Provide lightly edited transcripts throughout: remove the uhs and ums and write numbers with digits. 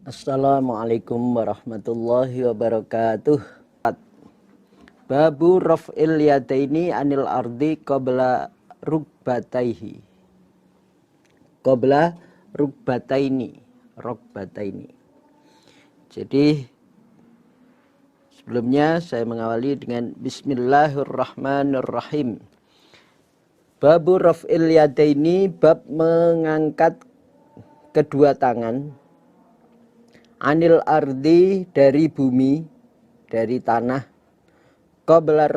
Assalamualaikum warahmatullahi wabarakatuh. Babu raf'il yadaini anil ardi qabla rukbataihi. Qabla rukbataini. Jadi sebelumnya saya mengawali dengan bismillahirrahmanirrahim. Babu raf'il yadaini, bab mengangkat kedua tangan, anil ardi, dari bumi, dari tanah, qabla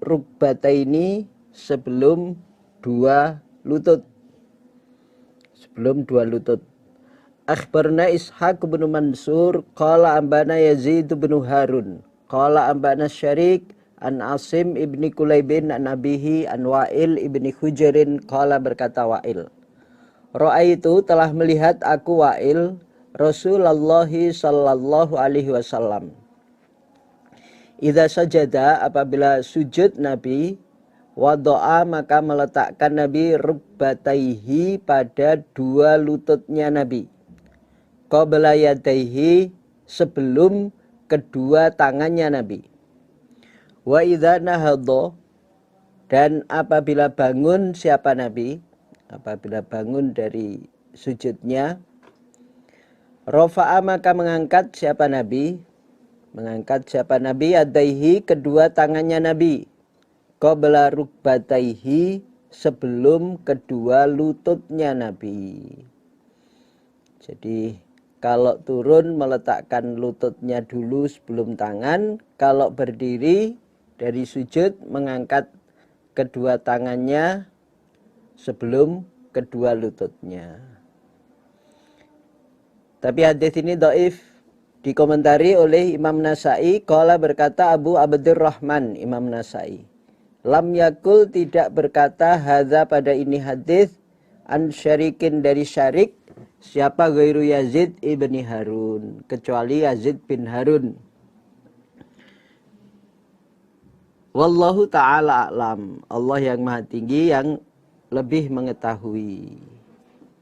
rukbataini, sebelum dua lutut. Akhbarna Ishaq bin Mansur qala ambana Yazid bin Harun qala ambana Syarik an Asim ibni Kulaibin an abihi an Wa'il ibni Hujarin qala, berkata Wa'il, Ra'aitu, telah melihat aku Wa'il Rasulullah sallallahu alaihi wasallam, idza sajada, apabila sujud Nabi, wadoa, maka meletakkan Nabi rukbataihi, pada dua lututnya Nabi, qabla yadaihi, sebelum kedua tangannya Nabi, wa idza nahadha, dan apabila bangun siapa Nabi, apabila bangun dari sujudnya, rafa'a, maka mengangkat siapa Nabi, yadaihi, kedua tangannya Nabi, qabla rukbataihi, sebelum kedua lututnya Nabi. Jadi kalau turun meletakkan lututnya dulu sebelum tangan, kalau berdiri dari sujud mengangkat kedua tangannya sebelum kedua lututnya. Tapi hadis ini dhaif, dikomentari oleh Imam Nasai. Qala, berkata Abu Abdurrahman, Imam Nasai, lam yakul, tidak berkata, hadza, pada ini hadis, an Syarikin, dari Syarik, siapa, ghairu Yazid ibni Harun, kecuali Yazid bin Harun. Wallahu ta'ala a'lam, Allah yang maha tinggi yang lebih mengetahui.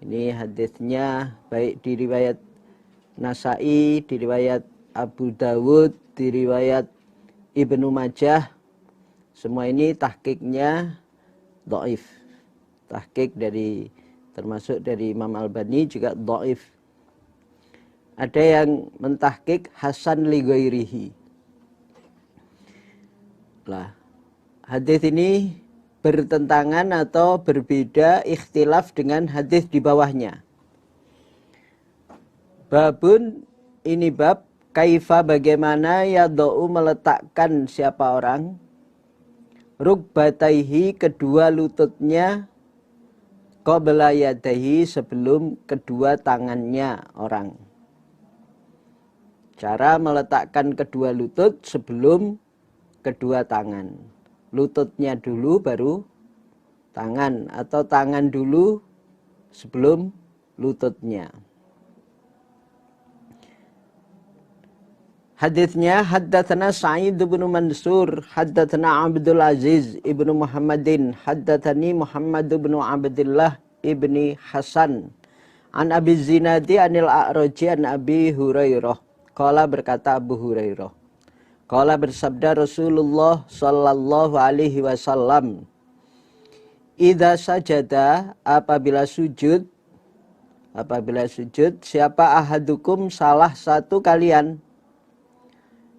Ini hadisnya baik di riwayat Nasai, di riwayat Abu Dawud, di riwayat Ibnu Majah, semua ini tahqiqnya dhaif. Tahqiq dari, termasuk dari Imam Albani, juga dhaif. Ada yang mentahqiq hasan li ghairihi. Lah, hadis ini bertentangan atau berbeda, ikhtilaf dengan hadis di bawahnya. Babun, ini bab, kaifa, bagaimana, yadau, meletakkan siapa orang, rukbataihi, kedua lututnya, qabla yadaihi, sebelum kedua tangannya orang. Cara meletakkan kedua lutut sebelum kedua tangan. Lututnya dulu baru tangan, atau tangan dulu sebelum lututnya. Hadisnya, haddatsana Sa'id bin Mansur, haddatsana Abdul Aziz ibnu Muhammadin, haddatsani Muhammad bin Abdullah ibni Hasan, an Abi Zinadi anil A'raji an Abi Hurairah. Qala, berkata Abu Hurairah, qala, bersabda Rasulullah sallallahu alaihi wasallam, idza sajada, apabila sujud, siapa ahadukum, salah satu kalian,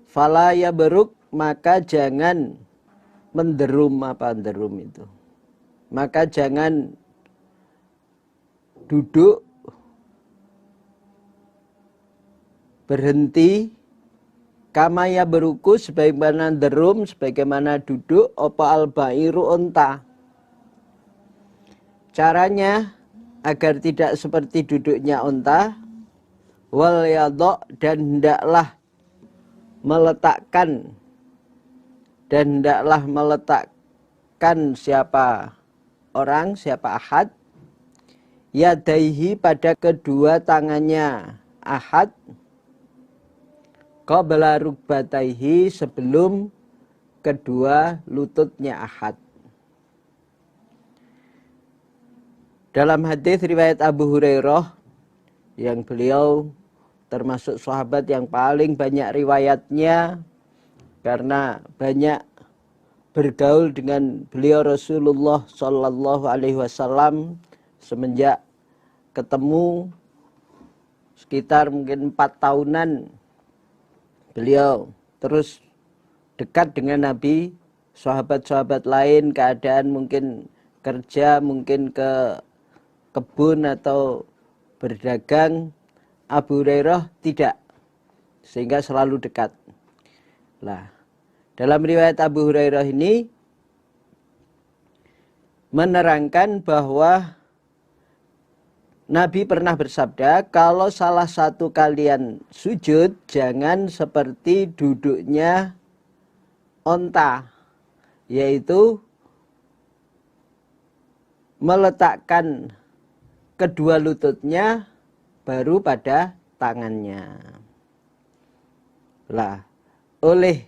fala yabruk, maka jangan menderum. Apa menderum itu? Maka jangan duduk, berhenti, kama yabruku, sebagaimana derum, sebagaimana duduk, opa al-ba'iru, unta. Caranya agar tidak seperti duduknya unta, wal yadha, dan hendaklah meletakkan siapa orang, siapa ahad, yadaihi, pada kedua tangannya ahad, qabla rukbataihi, sebelum kedua lututnya ahad. Dalam hadis riwayat Abu Hurairah yang beliau termasuk sahabat yang paling banyak riwayatnya karena banyak bergaul dengan beliau Rasulullah Shallallahu Alaihi Wasallam semenjak ketemu sekitar mungkin 4 tahunan beliau terus dekat dengan Nabi. Sahabat-sahabat lain keadaan mungkin kerja, mungkin ke kebun atau berdagang, Abu Hurairah tidak, sehingga selalu dekat. Lah, dalam riwayat Abu Hurairah ini menerangkan bahwa Nabi pernah bersabda, kalau salah satu kalian sujud, jangan seperti duduknya onta, yaitu meletakkan kedua lututnya baru pada tangannya. Lah, oleh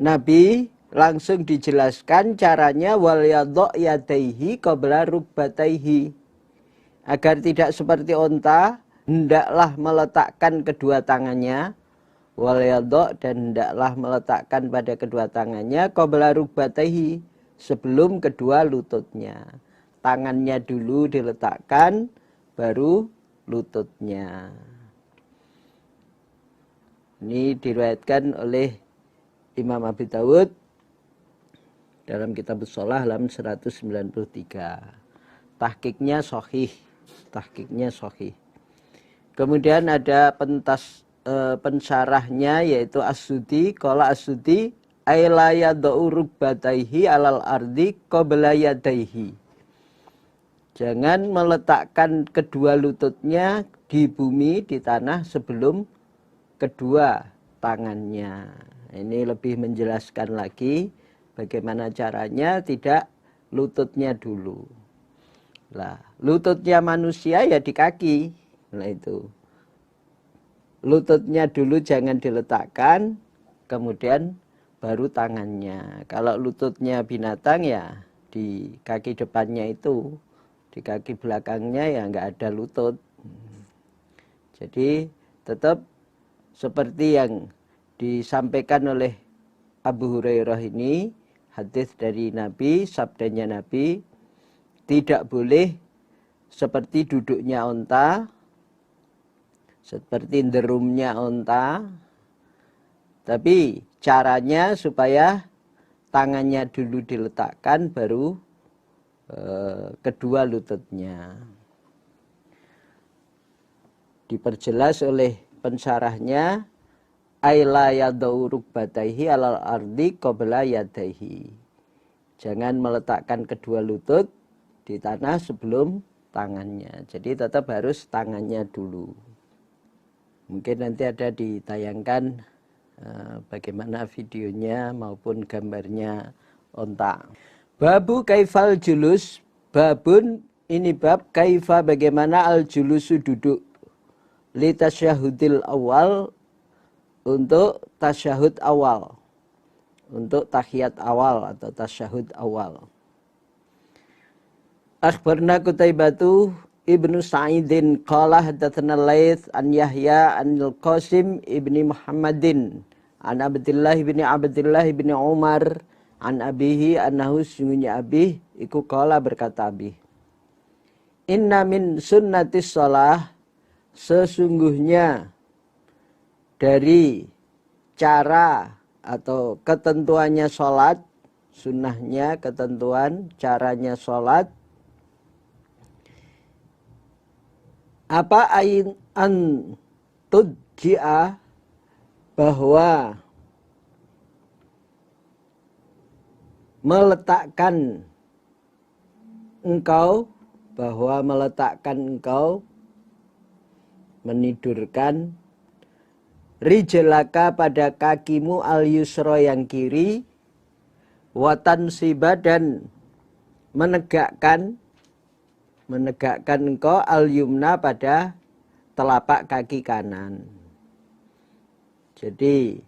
Nabi langsung dijelaskan caranya, wal yadha yadaihi qabla rukbataihi. Agar tidak seperti onta, hendaklah meletakkan kedua tangannya, wal yadha, dan hendaklah meletakkan pada kedua tangannya qabla rukbataihi, sebelum kedua lututnya. Tangannya dulu diletakkan, baru lututnya. Ini diriwayatkan oleh Imam Abu Dawud dalam kitab Shalah halaman 193. Tahqiqnya sahih. Tahqiqnya sahih. Kemudian ada pensyarahnya yaitu As-Sudi. Qala As-Sudi ay la yad'u rukbataihi alal ardi qabla yadaihi. Jangan meletakkan kedua lututnya di bumi, di tanah sebelum kedua tangannya. Ini lebih menjelaskan lagi bagaimana caranya, tidak lututnya dulu. Lah, lututnya manusia ya di kaki. Nah itu. Lututnya dulu jangan diletakkan, kemudian baru tangannya. Kalau lututnya binatang ya di kaki depannya itu. Di kaki belakangnya ya nggak ada lutut. Jadi tetap seperti yang disampaikan oleh Abu Hurairah ini, hadis dari Nabi, sabdanya Nabi, tidak boleh seperti duduknya onta, seperti derumnya onta, tapi caranya supaya tangannya dulu diletakkan, baru kedua lututnya. Diperjelas oleh pensyarahnya, aila yadau rukbataihi alal ardi qabla yadaihi. Jangan meletakkan kedua lutut di tanah sebelum tangannya. Jadi tetap harus tangannya dulu. Mungkin nanti ada ditayangkan bagaimana videonya maupun gambarnya onta. Babu kaifal julus, babun ini bab kaifa bagaimana al julusu duduk, li tasyahudil awal, untuk tasyahud awal, untuk tahiyat awal atau tasyahud awal. Akhbarna Qutaibatu ibnu Sa'idin qala hadatsana Laits an Yahya an Al-Qasim ibni Muhammadin an Abdullah ibni Umar an abihi annahu sungguhnya abih iku qala berkata abih, inna min sunnatis shalah, sesungguhnya dari cara atau ketentuannya sholat, sunnahnya ketentuan caranya sholat, apa an tudji'a, bahwa meletakkan engkau, menidurkan rijlaka pada kakimu al yusra yang kiri, watan siba, dan menegakkan engkau al yumna pada telapak kaki kanan. Jadi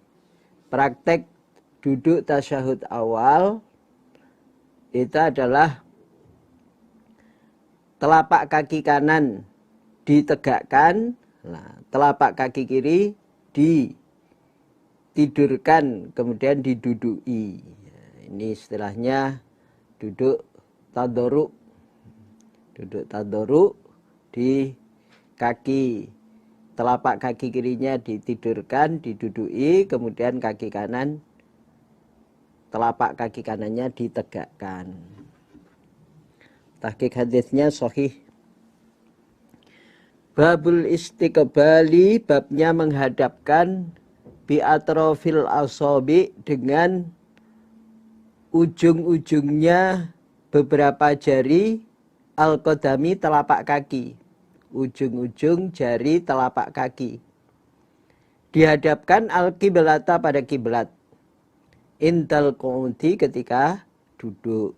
praktek duduk tasyahud awal itu adalah telapak kaki kanan ditegakkan, Nah, telapak kaki kiri ditidurkan, kemudian diduduki. Ini istilahnya duduk tadoruk. Duduk tadoruk, di kaki, telapak kaki kirinya ditidurkan, diduduki, kemudian kaki kanan, telapak kaki kanannya ditegakkan. Tahqiq hadisnya sahih. Babul istiqbali, babnya menghadapkan bi atrofil asobi, dengan ujung-ujungnya beberapa jari al-qadami, telapak kaki. Ujung-ujung jari telapak kaki dihadapkan al-qiblata, pada kiblat. Intal qu'udi, ketika duduk.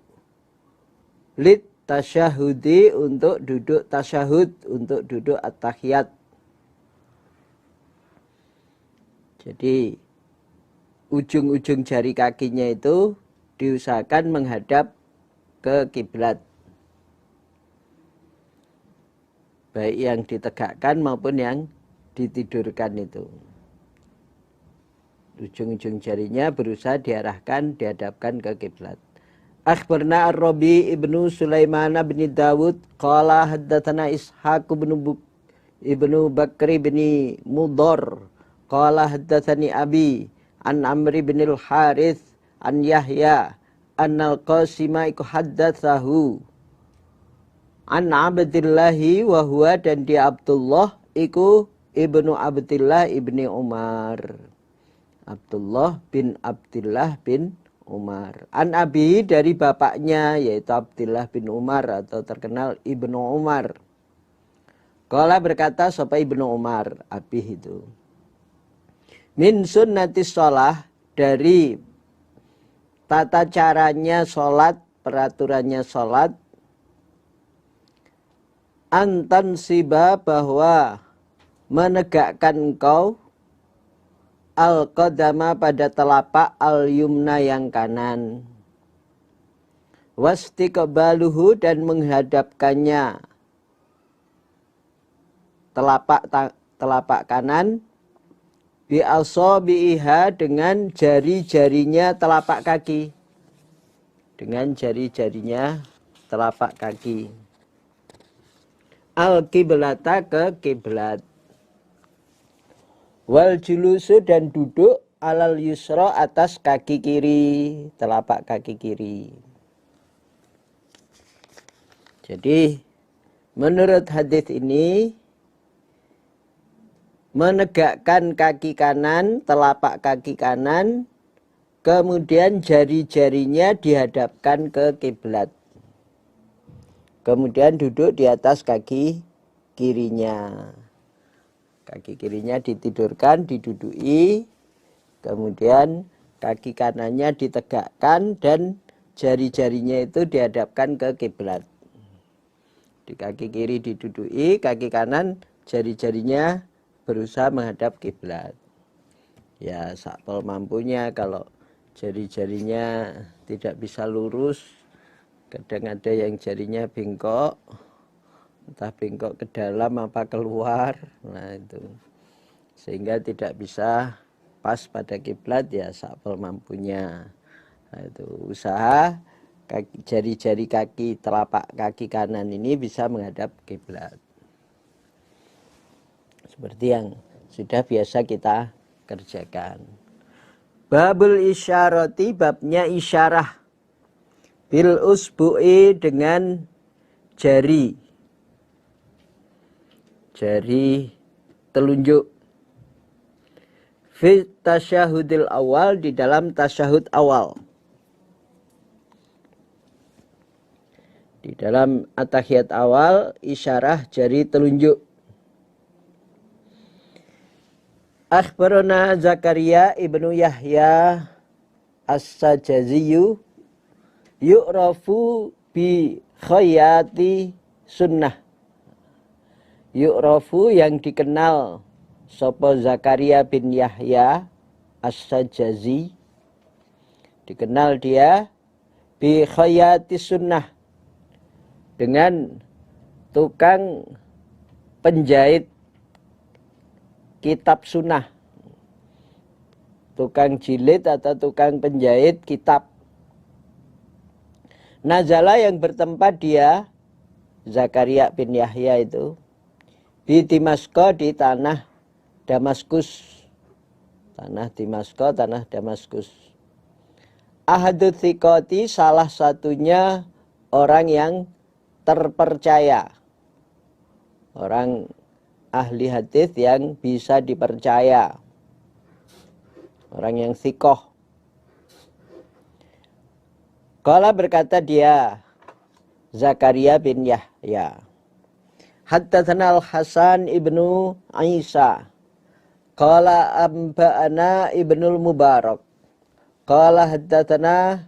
Lit tasyahudi, untuk duduk tasyahud, untuk duduk at-tahiyat. Jadi ujung-ujung jari kakinya itu diusahakan menghadap ke kiblat, baik yang ditegakkan maupun yang ditidurkan itu. Ujung-ujung jarinya berusaha diarahkan, dihadapkan ke kiblat. Akhbarna Ar-Rabi ibnu Sulaiman bin Dawud qala haddatsana Ishaq ibnu Bakri bin Mudhar qala haddatsani Abi an Amr bin al-Harith an Yahya annal Qasima iku haddatsahu an Abdillahi wa huwa, dan dia Abdullah iku ibnu Abdillah ibni Umar. Abdullah bin Abdillah bin Umar. An Abi, dari bapaknya yaitu Abdillah bin Umar atau terkenal Ibnu Umar. Qala, berkata sapa Ibnu Umar, Abi itu. Min sunnatis sholah, dari tata caranya sholat, peraturannya sholat. Antan siba, bahwa menegakkan engkau al-qadama, pada telapak al-yumna, yang kanan. Wastiqbaluhu, dan menghadapkannya telapak kanan. Bi asabiha, dengan jari-jarinya telapak kaki. Dengan jari-jarinya telapak kaki. Al-qiblata, ke kiblat. Wal julusu, dan duduk alal yusra, atas kaki kiri, telapak kaki kiri. Jadi menurut hadis ini, menegakkan kaki kanan, telapak kaki kanan, kemudian jari-jarinya dihadapkan ke kiblat. Kemudian duduk di atas kaki kirinya. Kaki kirinya ditidurkan, diduduki, kemudian kaki kanannya ditegakkan dan jari-jarinya itu dihadapkan ke kiblat. Di kaki kiri diduduki, kaki kanan jari-jarinya berusaha menghadap kiblat. Ya sakpol mampunya, kalau jari-jarinya tidak bisa lurus, kadang ada yang jarinya bengkok, entah bengkok ke dalam apa keluar, nah itu, sehingga tidak bisa pas pada kiblat, ya sakpol mampunya. Nah, itu usaha jari-jari kaki, telapak kaki kanan ini bisa menghadap kiblat, seperti yang sudah biasa kita kerjakan. Babul isyarati, babnya isyarah. Bil usbu'i, dengan jari telunjuk. Fi tasyahudil awal, di dalam tasyahud awal. Di dalam at-tahiyat awal, isyarah jari telunjuk. Akhbarana Zakaria ibnu Yahya as-Sajaziyu yu'rafu bi khayati sunnah. Yu'rafu, yang dikenal sapa Zakaria bin Yahya as-Sajazi, dikenal dia bi khayati sunnah, dengan tukang penjahit kitab sunnah. Tukang jilid atau tukang penjahit kitab. Nazala yang bertempat dia, Zakaria bin Yahya itu, di Dimasko, di tanah Damaskus. Tanah Dimasko, tanah Damaskus. Ahadu thiqati, salah satunya orang yang terpercaya. Orang ahli hadis yang bisa dipercaya. Orang yang thiqah. Qala berkata dia, Zakaria bin Yahya. Haddatsana Al-Hasan ibnu Isa. Qala amba'ana ibnul Mubarak. Qala haddatsana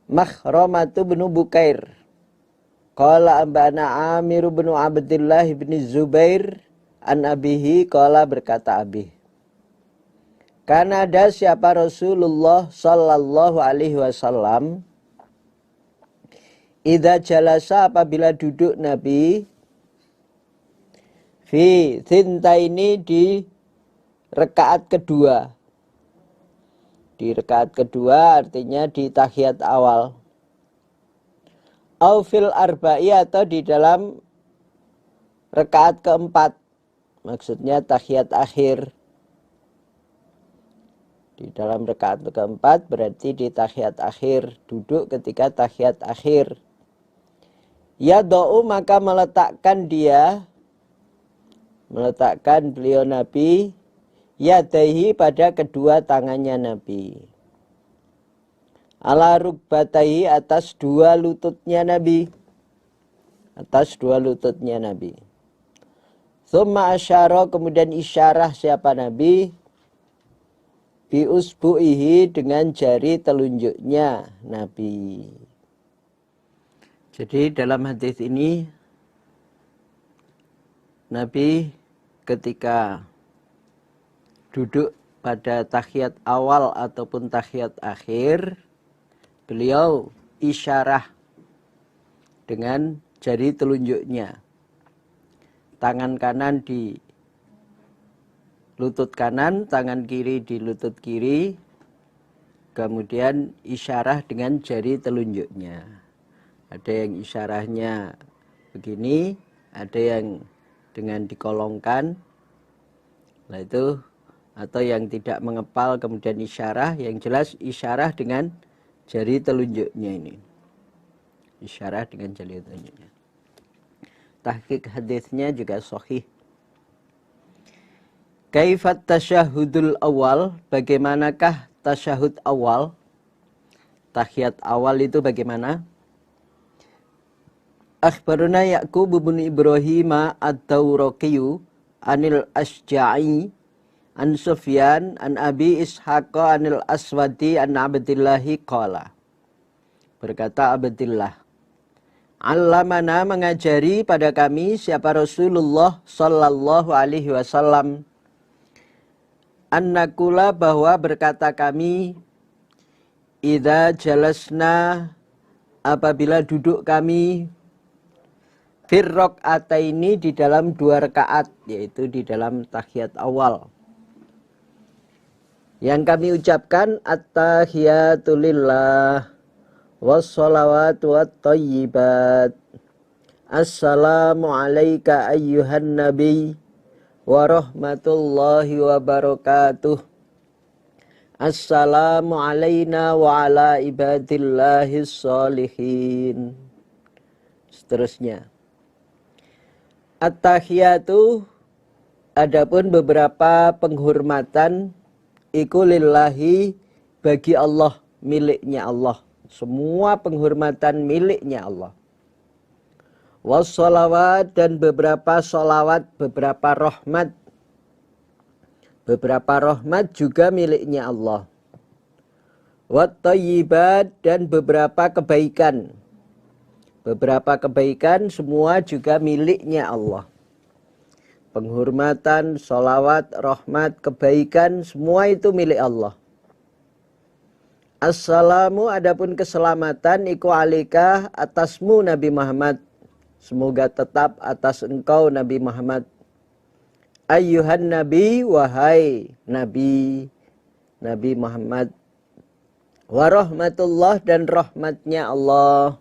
Makhramatu bin Bukair. Qala amba'ana Amir bin Abdullah bin Zubair an abihi, qala berkata Abi. Karena ada siapa Rasulullah sallallahu alaihi wasallam, idza jalasa, apabila duduk Nabi, fi thintaini, di rakaat kedua. Di rakaat kedua artinya di tahiyat awal. Au fil arba'i, atau di dalam rakaat keempat. Maksudnya tahiyat akhir. Di dalam rakaat keempat berarti di tahiyat akhir. Duduk ketika tahiyat akhir. Yada'u, maka meletakkan beliau Nabi, yadaihi, pada kedua tangannya Nabi. Ala rukbataihi, atas dua lututnya Nabi. Atas dua lututnya Nabi. Tsumma asyara, kemudian isyarah siapa Nabi, bi usbu'ihi, dengan jari telunjuknya Nabi. Jadi dalam hadis ini Nabi ketika duduk pada tahiyat awal ataupun tahiyat akhir, beliau isyarah dengan jari telunjuknya. Tangan kanan di lutut kanan, tangan kiri di lutut kiri, kemudian isyarah dengan jari telunjuknya. Ada yang isyarahnya begini, ada yang dengan dikolongkan, nah itu, atau yang tidak mengepal kemudian isyarah. Yang jelas isyarah dengan jari telunjuknya ini. Isyarah dengan jari telunjuknya. Tahqiq hadisnya juga sahih. Kaifat tasyahudul awal, bagaimanakah tasyahud awal? Tahiyat awal itu bagaimana? Akhbaruna Ya'qub bin Ibrahim ad-Dawraqiyu anil Asja'i an Sufyan an Abi Ishaq anil Aswadi an Abdillahi qala. Berkata Abdillah, Allamana, mengajari pada kami siapa Rasulullah sallallahu alaihi wasallam, annakula, bahwa berkata kami, idza jalasna, apabila duduk kami, firrok ataini, di dalam dua rakaat, yaitu di dalam tahiyat awal. Yang kami ucapkan at-tahiyatu lillah wassalawatu wattayyibat. Assalamu alayka ayyuhan nabi wa rahmatullahi wa barakatuh. Assalamu alayna wa ala ibadillahis sholihin. Seterusnya. At-tahiyatu, adapun beberapa penghormatan, iku lillahi, bagi Allah, miliknya Allah. Semua penghormatan miliknya Allah. Wassalawat, dan beberapa salawat, beberapa rahmat. Beberapa rahmat juga miliknya Allah. Wattayyibat, dan beberapa kebaikan. Beberapa kebaikan semua juga miliknya Allah. Penghormatan, salawat, rahmat, kebaikan, semua itu milik Allah. Assalamu, adapun keselamatan, iku alika, atasmu Nabi Muhammad. Semoga tetap atas engkau Nabi Muhammad. Ayyuhan Nabi, wahai Nabi, Nabi Muhammad. Wa rahmatullah, dan rahmatnya Allah.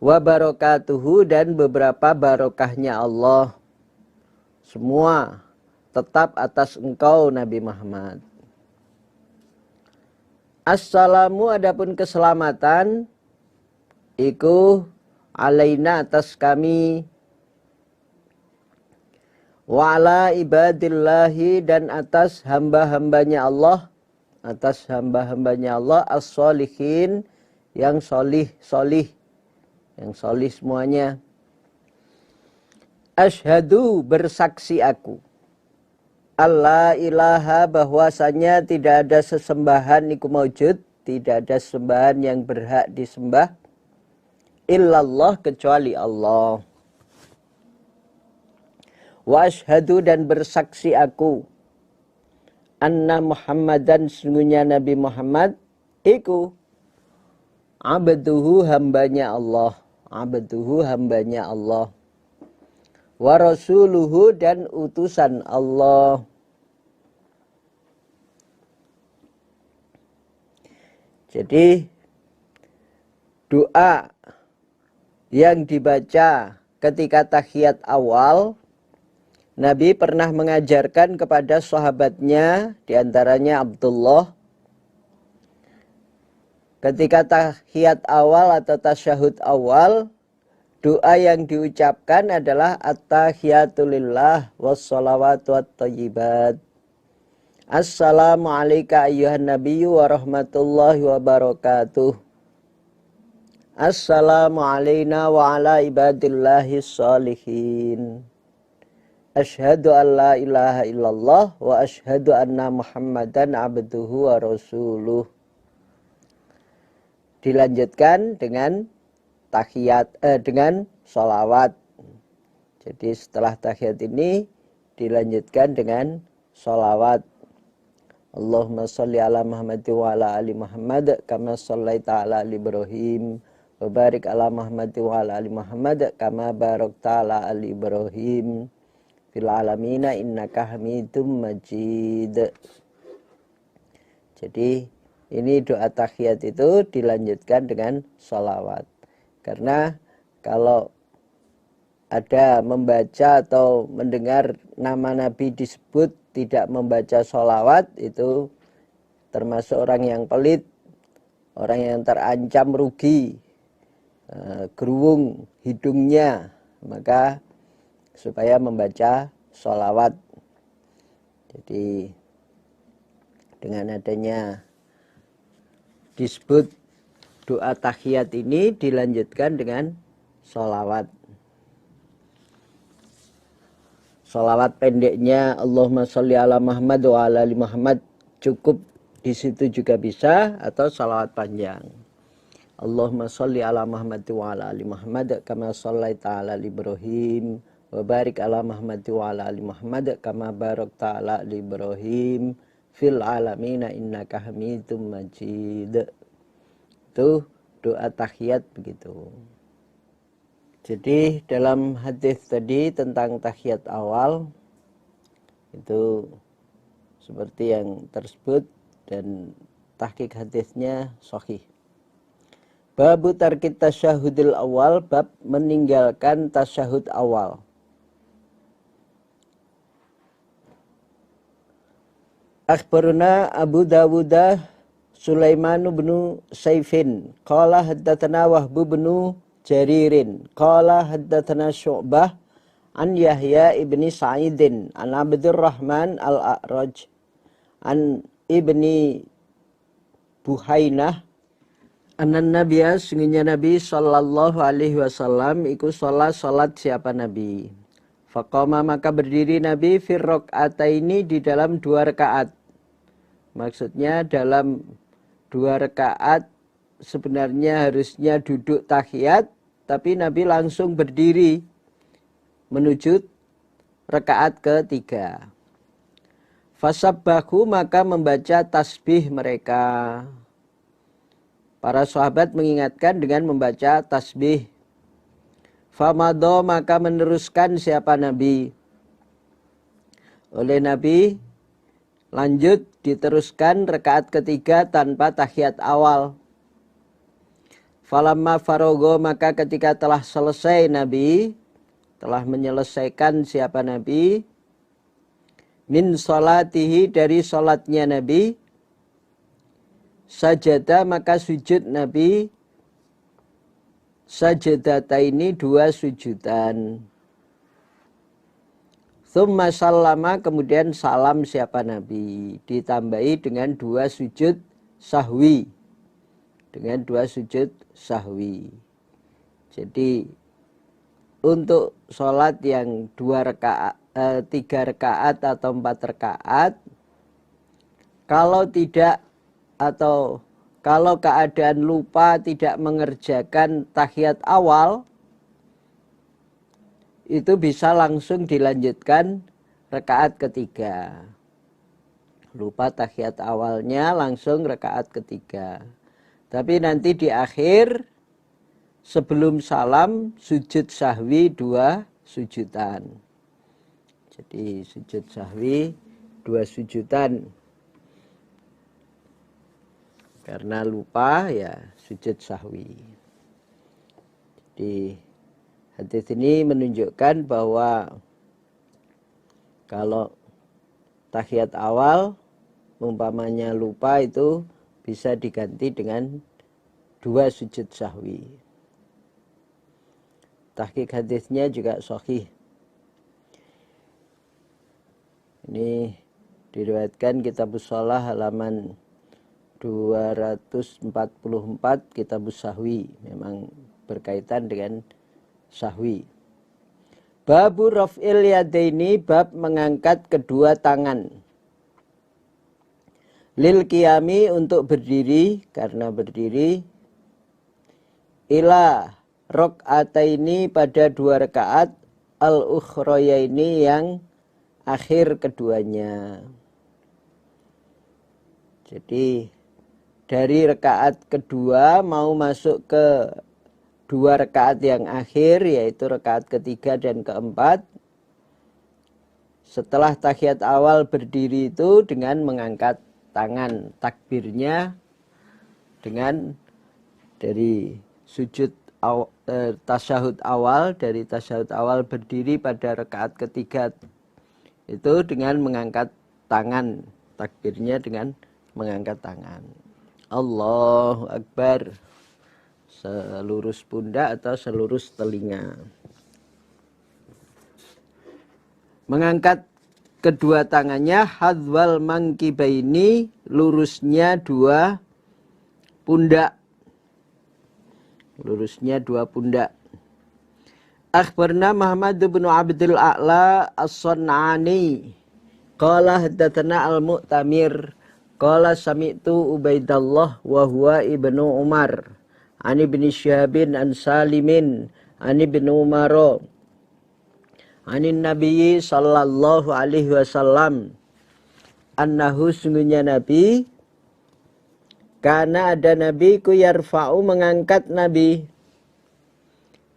Wa barakatuhu, dan beberapa barokahnya Allah. Semua tetap atas engkau Nabi Muhammad. Assalamu, adapun keselamatan iku alaina, atas kami, wa ala ibadillahi, dan atas hamba-hambanya Allah, atas hamba-hambanya Allah, as-solihin, yang solih semuanya. Asyhadu, bersaksi aku, alla ilaha, bahwasanya tidak ada sesembahan iku maujud, tidak ada sembahan yang berhak disembah, illallah, kecuali Allah. Wa asyhadu, dan bersaksi aku, anna Muhammadan, sesungguhnya Nabi Muhammad iku abduhu, hambanya Allah, abduhu, hambanya Allah, wa rasuluhu, dan utusan Allah. Jadi doa yang dibaca ketika tahiyat awal, Nabi pernah mengajarkan kepada sahabatnya, diantaranya Abdullah, ketika tahiyat awal atau tasyahud awal, doa yang diucapkan adalah at-tahiyatu lillah wassalawatu wat-thayyibat. Assalamu alayka ayyuhan nabiyyu wa rahmatullahi wa barakatuh. Assalamu alayna wa ala ibadillahis sholihin. Asyhadu an la ilaha illallah wa asyhadu anna Muhammadan abduhu wa rasuluh. Dilanjutkan dengan tahiyat, dengan sholawat. Jadi setelah tahiyat ini dilanjutkan dengan sholawat. Allahumma sholli ala Muhammad wa ala ali Muhammad kama shallaita ala ali Ibrahim wa barik ala Muhammad wa ala ali Muhammad kama barakta ala ali Ibrahim fil alamina innaka hamidum majid. Jadi ini doa tahiyat itu dilanjutkan dengan sholawat. Karena kalau ada membaca atau mendengar nama Nabi disebut tidak membaca sholawat, itu termasuk orang yang pelit, orang yang terancam rugi, gerungu hidungnya. Maka supaya membaca sholawat. Jadi dengan adanya disebut doa tahiyat ini dilanjutkan dengan sholawat. Sholawat pendeknya Allahumma sholli ala Muhammad wa ala ali Muhammad cukup di situ juga bisa, atau sholawat panjang. Allahumma sholli ala Muhammad wa ala ali Muhammad kama shallaita ala Ibrahim wa barik ala Muhammad wa ala ali Muhammad kama barakta ala Ibrahim fil alamina innaka hamidum majid. Itu doa tahiyat begitu. Jadi dalam hadis tadi tentang tahiyat awal itu seperti yang tersebut, dan tahqiq hadisnya sahih. Babu tarkit tasyahudil awal, bab meninggalkan tasyahud awal. Akhbaruna Abu Dawud Sulaiman bin Saifin qala haddatsana Wahb bin Jaririn qala haddatsana Syu'bah an Yahya ibni Sa'idin an Abdurrahman al-A'raj an ibni Buhainah anna Nabiya, sungguhnya Nabi sallallahu alaihi wasallam iku salat siapa Nabi. Faqama, maka berdiri Nabi fi rakaataini, di dalam 2 rakaat. Maksudnya dalam 2 rakaat sebenarnya harusnya duduk tahiyat, tapi Nabi langsung berdiri menuju rakaat ketiga. Fasabbahu, maka membaca tasbih mereka. Para sahabat mengingatkan dengan membaca tasbih. Famado, maka meneruskan siapa Nabi. oleh Nabi. Lanjut diteruskan rakaat ketiga tanpa tahiyat awal. Falamma farogo, maka ketika telah selesai Nabi, telah menyelesaikan siapa Nabi, min sholatihi, dari sholatnya Nabi, sajada, maka sujud Nabi, sajadataini, dua sujudan. Tsumma sallama, kemudian salam siapa Nabi, ditambahi dengan dua sujud sahwi. Dengan dua sujud sahwi. Jadi untuk sholat yang 3 rakaat atau 4 rakaat, kalau tidak atau kalau keadaan lupa tidak mengerjakan tahiyat awal, itu bisa langsung dilanjutkan rakaat ketiga. Lupa tahiyat awalnya, langsung rakaat ketiga. Tapi nanti di akhir sebelum salam sujud sahwi 2 sujudan. Jadi sujud sahwi 2 sujudan. Karena lupa ya sujud sahwi. Jadi hadis ini menunjukkan bahwa kalau tahiyat awal umpamanya lupa, itu bisa diganti dengan 2 sujud sahwi. Tahqiq hadisnya juga sahih. Ini diriwayatkan Kitabus Shalah halaman 244 Kitabus Sahwi, memang berkaitan dengan sahwi. Babu raf'il yadaini, bab mengangkat kedua tangan. Lil qiyami, untuk berdiri, karena berdiri. Ila rok'ataini, pada 2 rakaat. Al-ukhrayaini, yang akhir keduanya. Jadi dari rakaat kedua mau masuk ke 2 rakaat yang akhir, yaitu rakaat ketiga dan keempat. Setelah tahiyat awal berdiri itu dengan mengangkat tangan, takbirnya dengan dari sujud tasyahud awal, dari tasyahud awal berdiri pada rakaat ketiga itu dengan mengangkat tangan, takbirnya dengan mengangkat tangan. Allahu Akbar, selurus pundak atau selurus telinga. Mengangkat kedua tangannya hadwal mangkibaini, lurusnya 2 pundak. Lurusnya 2 pundak. Akhbarna Muhammad bin Abdul A'la As-San'ani qala haddatsana Al-Mu'tamir qala sami'tu Ubaidallah wa huwa ibnu Umar an ibni Syihabin an Salimin an ibni Umar anin Nabi sallallahu alaihi wasallam annahu, sungguhnya Nabi, karena ada Nabi ku yarfa'u, mengangkat Nabi,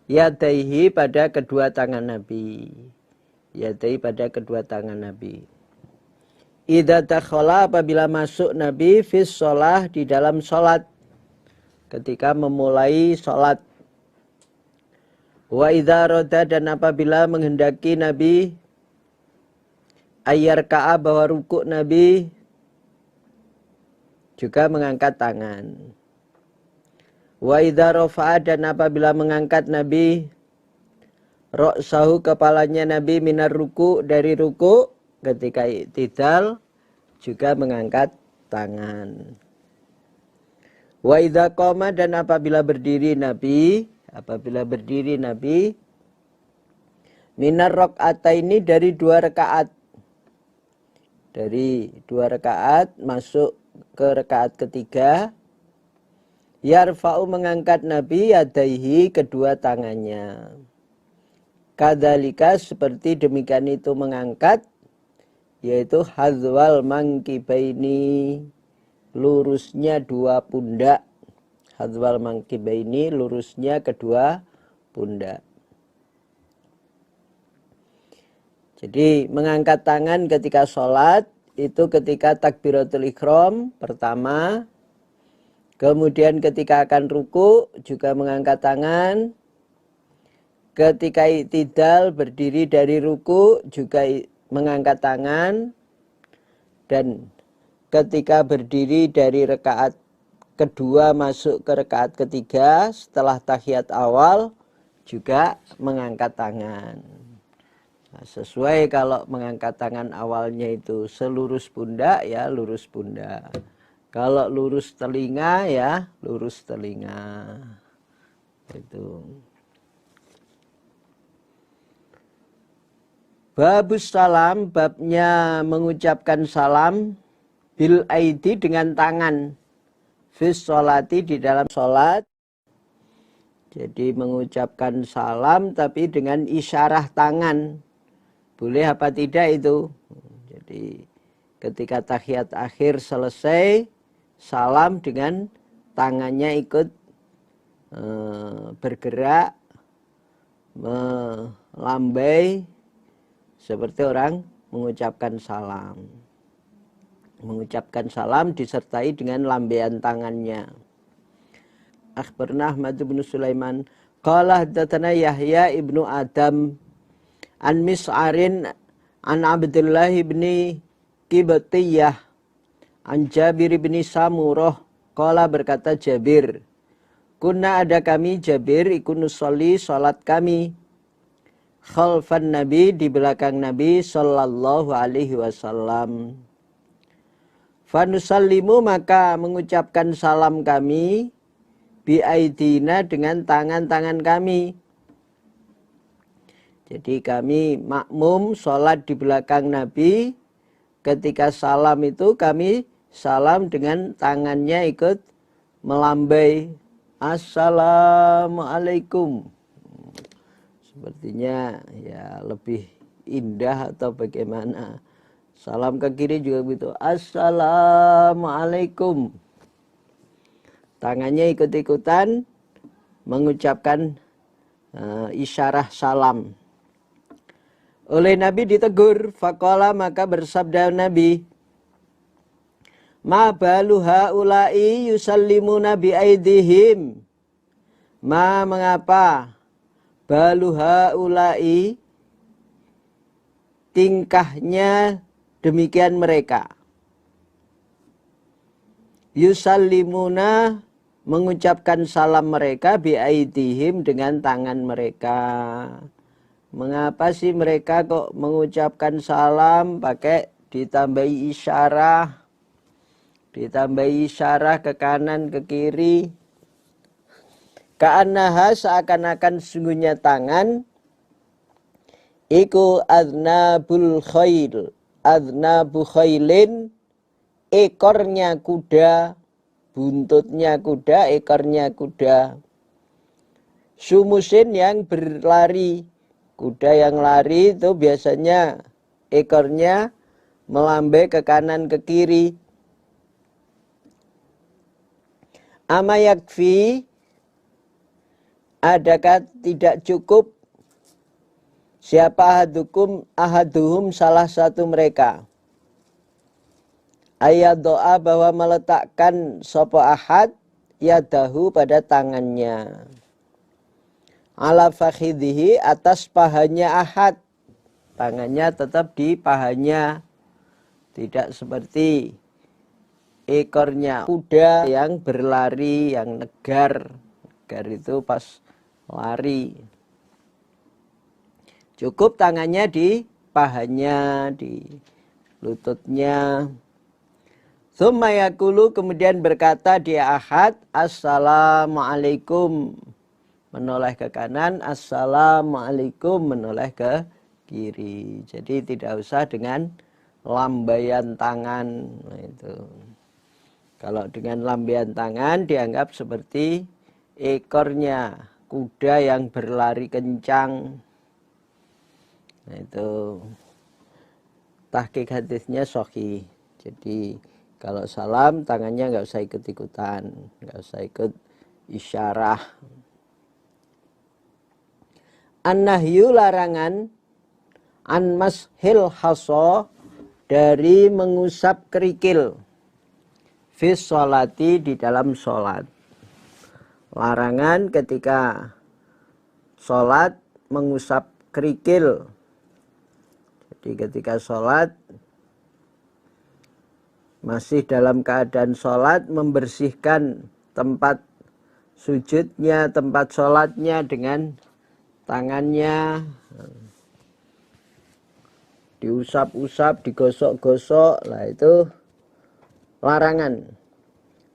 yadaihi, pada kedua tangan Nabi. Yadaihi, pada kedua tangan Nabi. Idza dakhala, apabila masuk Nabi, fis sholah, di dalam sholat, ketika memulai sholat. Wa idza roda, dan apabila menghendaki Nabi, ayyar ka'a, bahwa rukuk Nabi, juga mengangkat tangan. Wa idza rafa'a, dan apabila mengangkat Nabi, ra'sahu, kepalanya Nabi, minar ruku', dari ruku', ketika i'tidal juga mengangkat tangan. Wa idza qama, dan apabila berdiri Nabi, minar raq'ataini, dari 2 rakaat. Dari 2 rakaat masuk ke rakaat ketiga, yarfa'u, mengangkat Nabi, yadaihi, kedua tangannya. Kadzalika, seperti demikian itu mengangkat, yaitu hadzwal mangkibaini, lurusnya 2 pundak. Hadzwal mangkibaini, lurusnya kedua pundak. Jadi mengangkat tangan ketika sholat itu ketika takbiratul ihram pertama. Kemudian ketika akan ruku juga mengangkat tangan. Ketika i'tidal berdiri dari ruku juga mengangkat tangan. Dan ketika berdiri dari rakaat kedua masuk ke rakaat ketiga setelah tahiyat awal juga mengangkat tangan. Nah, sesuai kalau mengangkat tangan awalnya itu selurus pundak ya lurus pundak. Kalau lurus telinga ya lurus telinga. Itu. Babus salam, babnya mengucapkan salam bil aidi dengan tangan. Fis sholati di dalam sholat. Jadi mengucapkan salam tapi dengan isyarah tangan. Boleh apa tidak itu? Jadi ketika tahiyat akhir selesai, salam dengan tangannya ikut bergerak, melambai, seperti orang mengucapkan salam. Mengucapkan salam disertai dengan lambaian tangannya. Akhbarna Ahmad bin Sulaiman qala haddatsana Yahya ibnu Adam an Mis'arin an Abdullah bin Qibatiyah an Jabir bin Samurah qala berkata Jabir kunna ada kami Jabir ikun nusolli salat kami khalfan Nabi di belakang Nabi sallallahu alaihi wasallam. Fanusallimu maka mengucapkan salam kami bi aidina dengan tangan-tangan kami. Jadi kami makmum sholat di belakang Nabi. Ketika salam itu kami salam dengan tangannya ikut melambai. Assalamualaikum. Sepertinya ya lebih indah atau bagaimana. Salam ke kiri juga begitu. Assalamualaikum. Tangannya ikut-ikutan mengucapkan isyarah salam. Oleh Nabi ditegur. Faqala maka bersabda Nabi. Ma balu haula'i yusallimuna bi aidihim. Ma mengapa balu haula'i tingkahnya demikian mereka. Yusallimuna mengucapkan salam mereka bi aidihim dengan tangan mereka. Mengapa sih mereka kok mengucapkan salam pakai ditambahi isyarah ke kanan ke kiri. Ka'annaha seakan-akan sungguhnya tangan iku adnabul khail, adnabu khailin, ekornya kuda, buntutnya kuda, ekornya kuda. Sumusin yang berlari, kuda yang lari itu biasanya ekornya melambai ke kanan ke kiri. Ama yakfi, adakah tidak cukup siapa ahaduhum salah satu mereka ayat doa bahwa meletakkan sopo ahad yadahu pada tangannya ala fakhidhihi atas pahanya ahad, tangannya tetap di pahanya, tidak seperti ekornya kuda yang berlari, yang negar itu pas lari. Cukup tangannya di pahanya, di lututnya. Tsumma yaqulu kemudian berkata dia ahad, assalamualaikum, menoleh ke kanan, assalamualaikum, menoleh ke kiri. Jadi tidak usah dengan lambaian tangan. Nah, itu. Kalau dengan lambaian tangan dianggap seperti ekornya kuda yang berlari kencang. Nah, itu tahqiq hadisnya sahih. Jadi kalau salam tangannya nggak usah ikut-ikutan, nggak usah ikut isyarah. An-nahyu larangan An mashil haso, dari mengusap kerikil. Fis sholati, di dalam sholat. Larangan ketika sholat mengusap kerikil. Jadi ketika sholat, masih dalam keadaan sholat, membersihkan tempat sujudnya, tempat sholatnya dengan tangannya, diusap-usap, digosok-gosok, lah itu larangan.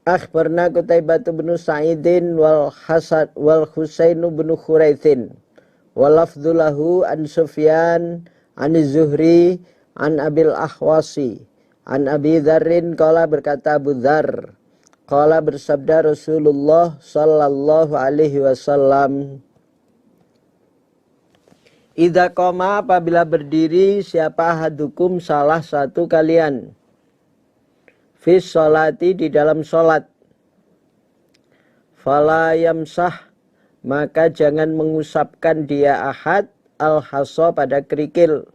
Akhbarna Qutaibah bin Sa'idin wal Hasan wal Husain bin Khuraitsin wa lafdhu lahu an Sufyan an Zuhri an Abil Ahwasi an Abi Dzarrin qala, berkata Abu Dzar, qala bersabda Rasulullah sallallahu alaihi wasallam, idza qama, apabila berdiri siapa hadukum, salah satu kalian, fis sholati, di dalam sholat, fala yamsah, maka jangan mengusapkan dia ahad al haso, pada kerikil.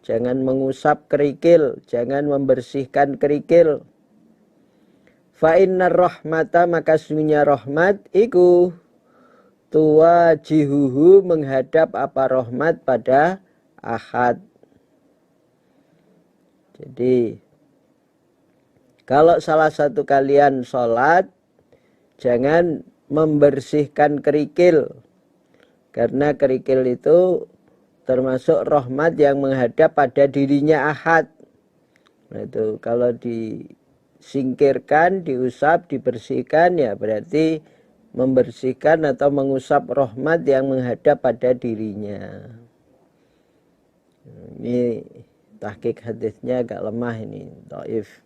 Jangan mengusap kerikil, jangan membersihkan kerikil. Fa innar rahmata, maka sesungguhnya rahmat iku tuwajihuhu, menghadap apa rahmat pada ahad. Jadi kalau salah satu kalian sholat, jangan membersihkan kerikil, karena kerikil itu termasuk rahmat yang menghadap pada dirinya ahad. Nah, itu kalau disingkirkan, diusap, dibersihkan, ya berarti membersihkan atau mengusap rahmat yang menghadap pada dirinya. Ini tahqiq hadisnya agak lemah ini, dhaif.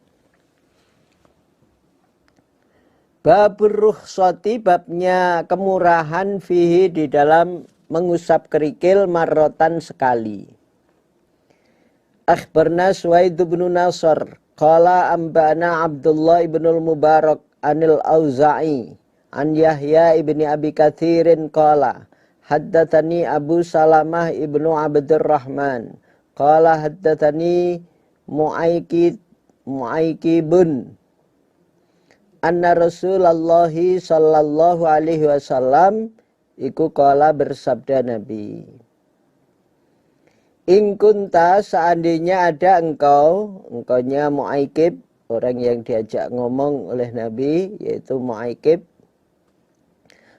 Babur rukhsati, babnya kemurahan, fihi, di dalam mengusap kerikil, marrotan, sekali. Akhbarna Suwaid bin Nasr qala ambana Abdullah ibn al-Mubarak anil Auza'i an Yahya ibni Abi Katsirin qala haddatsani Abu Salamah ibnu Abdurrahman qala haddatsani Mu'aikibun anna Rasulullah sallallahu alaihi wasallam iku qala, bersabda Nabi, in kunta, seandainya ada engkau, engkaunya Mu'aikib, orang yang diajak ngomong oleh Nabi, yaitu Mu'aikib.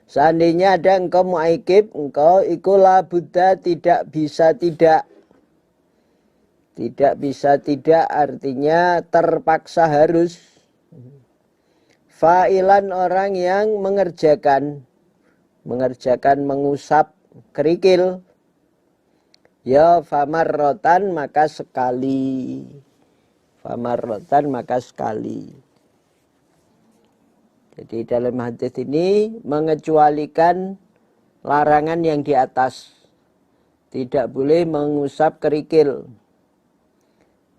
Seandainya ada engkau Mu'aikib, engkau ikulah Buddha, tidak bisa tidak. Tidak bisa tidak artinya terpaksa harus. Fa'ilan, orang yang mengerjakan mengusap kerikil. Ya famarrotan, maka sekali. Famarrotan, maka sekali. Jadi dalam hadis ini mengecualikan larangan yang di atas. Tidak boleh mengusap kerikil.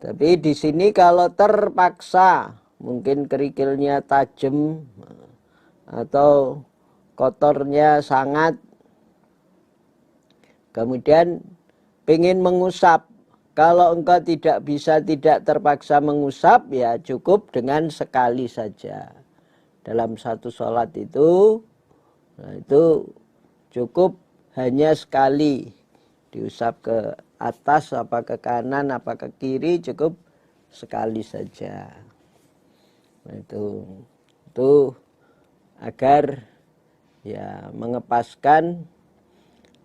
Tapi di sini kalau terpaksa, mungkin kerikilnya tajam atau kotornya sangat, kemudian pengen mengusap. Kalau engkau tidak bisa, tidak terpaksa mengusap, ya cukup dengan sekali saja. Dalam satu sholat itu, nah itu cukup hanya sekali. Diusap ke atas, apa ke kanan, apa ke kiri, cukup sekali saja. Nah, itu agar ya mengepaskan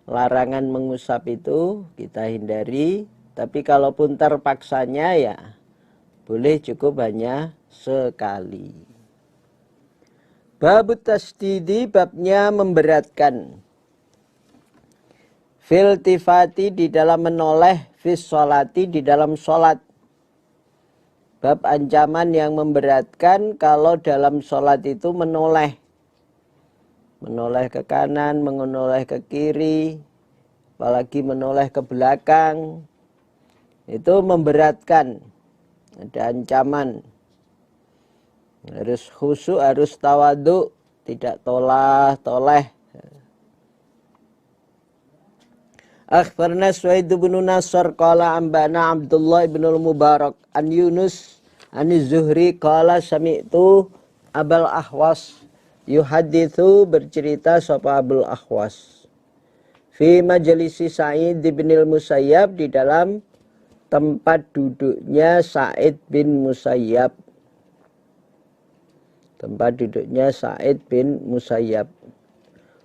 larangan mengusap itu kita hindari. Tapi kalaupun terpaksanya, ya boleh cukup hanya sekali. Babut tasdidi, babnya memberatkan. Filtifati, di dalam menoleh, fis sholati, di dalam sholat. Bab ancaman yang memberatkan kalau dalam sholat itu menoleh. Menoleh ke kanan, menoleh ke kiri, apalagi menoleh ke belakang. Itu memberatkan. Ada ancaman. Harus khusyuk, harus tawadhu, tidak toleh. Akhbarna Suhaid bin Nasr qala ambana Abdullah bin al-Mubarak an Yunus an Zuhri qala sami'tu Abul Ahwas yuhadithu bercerita sapa Abul Ahwas fi majalisi Sa'id bin al-Musayyab di dalam tempat duduknya Sa'id bin Musayyab. Tempat duduknya Sa'id bin Musayyab.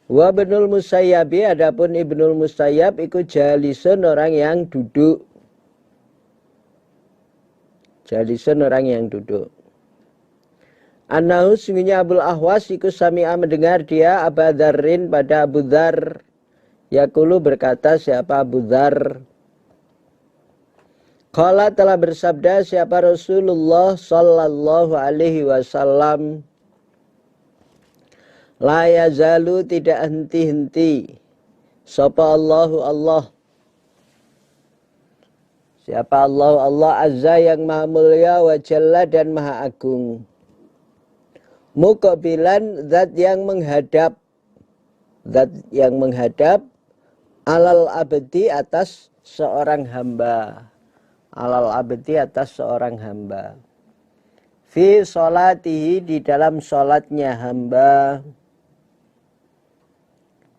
Wa Ibnul Musayyabi adapun Ibnul Musayyab iku jalisun orang yang duduk. Jalisun orang yang duduk. Annahu sungguhnya Abul Ahwas iku sami'a mendengar dia Abu Dzarrin pada Abu Dzar. Yaqulu berkata siapa Abu Dzar. Qala telah bersabda siapa Rasulullah sallallahu alaihi wasallam. La yazalu tidak henti-henti sapa Allahu Allah. Siapa Allah? Allah Azza yang maha mulia wa jalla dan maha agung. Muqabilan zat yang menghadap. Zat yang menghadap alal abdi atas seorang hamba. Alal abdi atas seorang hamba. Fi sholatihi di dalam sholatnya hamba.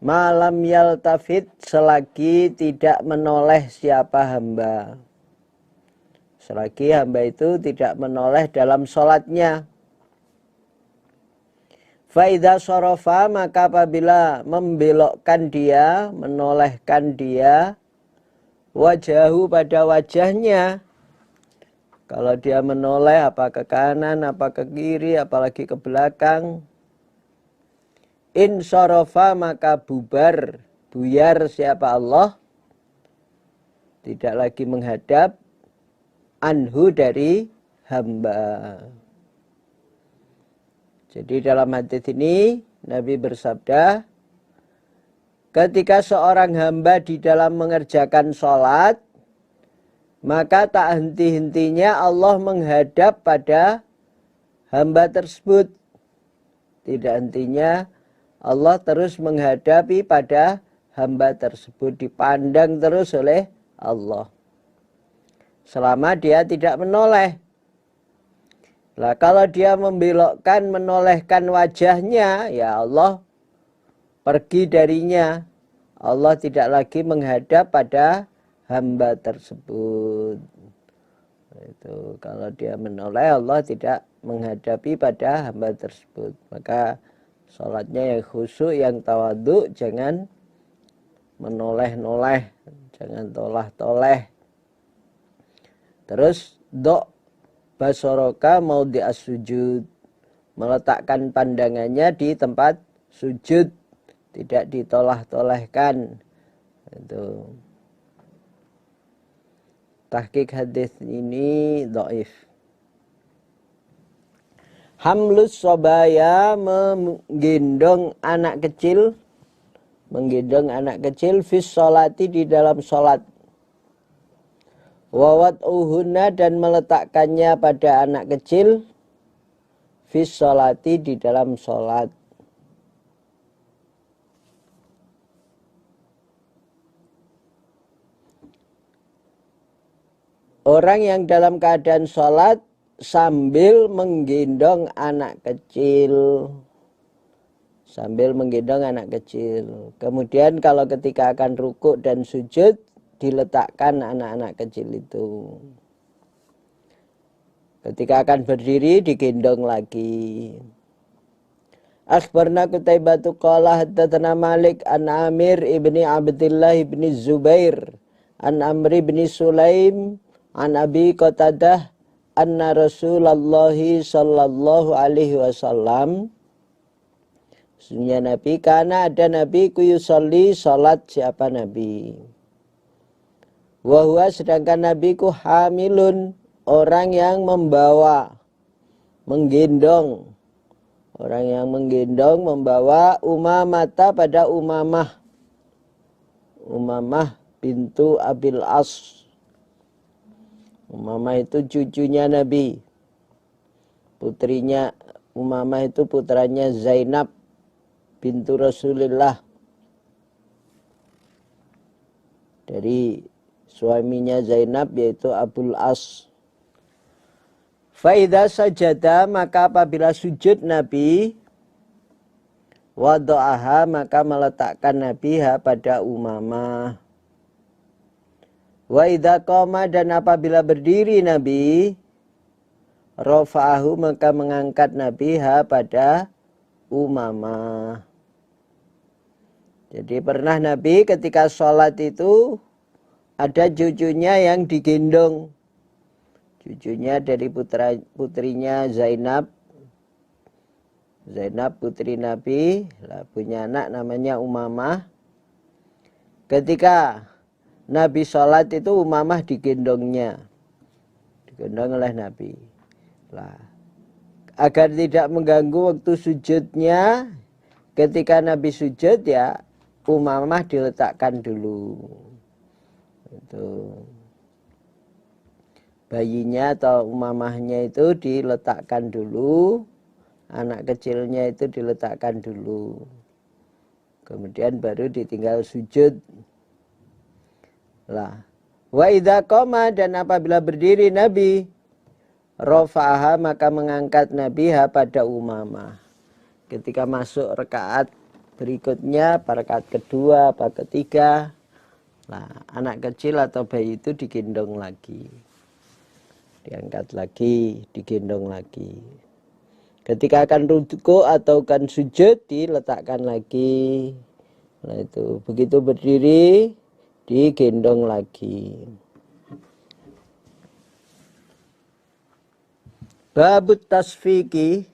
Malam yaltafit selagi tidak menoleh siapa hamba. Selagi hamba itu tidak menoleh dalam sholatnya. Faidha sorofa maka apabila membelokkan dia, menolehkan dia, wajahu pada wajahnya. Kalau dia menoleh apa ke kanan, apa ke kiri, apalagi ke belakang. Insorofa maka bubar, buyar siapa Allah. Tidak lagi menghadap anhu dari hamba. Jadi dalam hadis ini Nabi bersabda, ketika seorang hamba di dalam mengerjakan sholat, maka tak henti-hentinya Allah menghadap pada hamba tersebut. Tidak hentinya Allah terus menghadapi pada hamba tersebut, dipandang terus oleh Allah. Selama dia tidak menoleh. Lah kalau dia membelokkan, menolehkan wajahnya, ya Allah pergi darinya. Allah tidak lagi menghadap pada hamba tersebut. Itu kalau dia menoleh, Allah tidak menghadapi pada hamba tersebut. Maka sholatnya yang khusyuk, yang tawadhu, jangan menoleh-noleh, jangan tolah-toleh. Terus do basoroka mau sujud, meletakkan pandangannya di tempat sujud, tidak ditolah-tolehkan. Itu. Tahqiq hadis ini dhaif. Hamlus sobaya menggendong anak kecil, menggendong anak kecil fis sholati di dalam sholat. Wawat uhuna dan meletakkannya pada anak kecil fis sholati di dalam sholat. Orang yang dalam keadaan sholat sambil menggendong anak kecil. Sambil menggendong anak kecil. Kemudian kalau ketika akan rukuk dan sujud, diletakkan anak-anak kecil itu. Ketika akan berdiri, digendong lagi. Akhbarna Qutaibatu qala haddatsana Malik an Amir ibni Abdillah ibni Zubair an Amr ibni Sulaim an Abi Qatadah anna Rasulullah sallallahu alaihi wasallam sesungguhnya Nabi karena ada Nabi kuyusolli salat siapa Nabi wahwa sedangkan Nabi ku hamilun orang yang membawa menggendong orang yang menggendong membawa Umamata pada Umamah bintu Abil As. Umamah itu cucunya Nabi. Putrinya Umamah itu putranya Zainab bintu Rasulullah. dari suaminya Zainab yaitu Abul As. Faidha sajada, maka apabila sujud Nabi, wada'aha, maka meletakkan Nabi pada Umamah. Wa idza qama, dan apabila berdiri Nabi, rafa'ahu, maka mengangkat Nabi pada Umamah. Jadi pernah Nabi ketika sholat itu ada cucunya yang digendong. Cucunya dari putrinya Zainab. Zainab putri Nabi, punya anak namanya Umamah. Ketika Nabi sholat itu Umamah digendongnya. Digendong oleh Nabi. Agar tidak mengganggu waktu sujudnya, ketika Nabi sujud ya Umamah diletakkan dulu. Itu. Bayinya atau Umamahnya itu diletakkan dulu. Anak kecilnya itu diletakkan dulu. Kemudian baru ditinggal sujud. Wa idza qama, dan apabila berdiri Nabi, rafa'aha, maka mengangkat Nabi pada Umamah. Ketika masuk rakaat berikutnya, rakaat kedua, ketiga, anak kecil atau bayi itu digendong lagi. Diangkat lagi, digendong lagi. Ketika akan ruku atau akan sujud, diletakkan lagi. Itu begitu berdiri, digendong lagi. Babut tasfiki,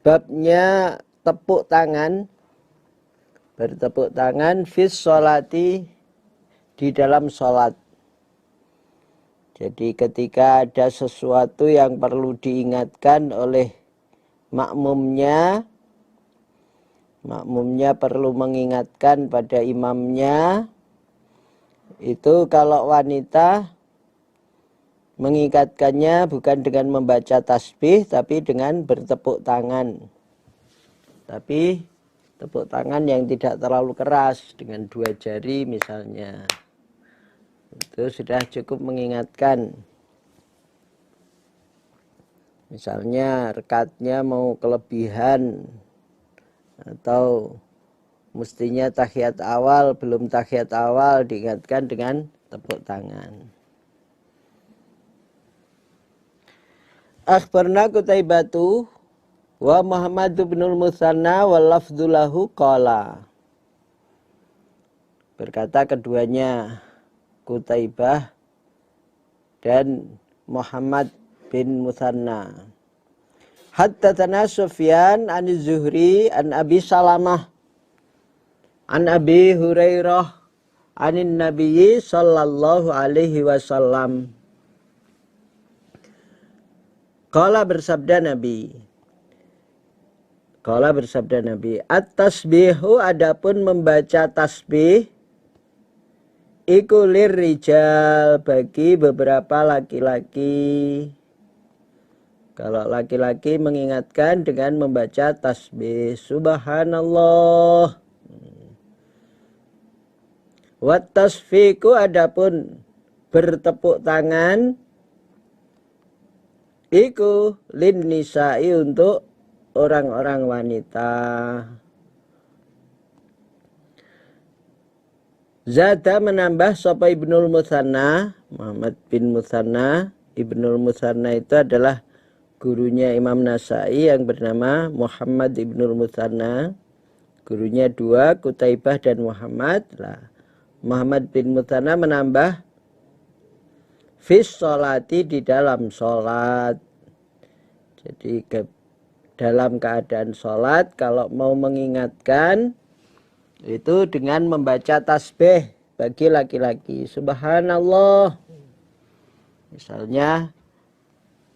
babnya tepuk tangan, bertepuk tangan fis sholati, di dalam sholat. Jadi ketika ada sesuatu yang perlu diingatkan oleh makmumnya perlu mengingatkan pada imamnya. Itu kalau wanita mengingatkannya bukan dengan membaca tasbih, tapi dengan bertepuk tangan. Tapi tepuk tangan yang tidak terlalu keras, dengan 2 jari misalnya. Itu sudah cukup mengingatkan. Misalnya rekatnya mau kelebihan, atau mestinya tahiyat awal, belum tahiyat awal, diingatkan dengan tepuk tangan. Akhbarna Qutaibatu wa Muhammad bin al-Musanna wa lafdzulahu qala. Berkata keduanya, Qutaibah dan Muhammad bin Musanna. Haddatsana Sufyan an Zuhri an Abi Salamah an Abi Hurairah anin Nabiyyi sallallahu alaihi wasallam. Qala bersabda Nabi. At-tasbihu, adapun membaca tasbih, iku lirrijal, bagi beberapa laki-laki. Kalau laki-laki mengingatkan dengan membaca tasbih subhanallah. Wat tasfiku, adapun bertepuk tangan, iku lin nisa'i, untuk orang-orang wanita. Zada, menambah sapa Ibnul Musanna, Muhammad bin Musanna. Ibnul Musanna itu adalah gurunya Imam Nasai yang bernama Muhammad Ibnul Musanna. Gurunya 2, Qutaibah dan Muhammad. Muhammad bin Musanna menambah fis sholati, di dalam sholat. Jadi dalam keadaan sholat, kalau mau mengingatkan itu dengan membaca tasbih bagi laki-laki. Subhanallah. Misalnya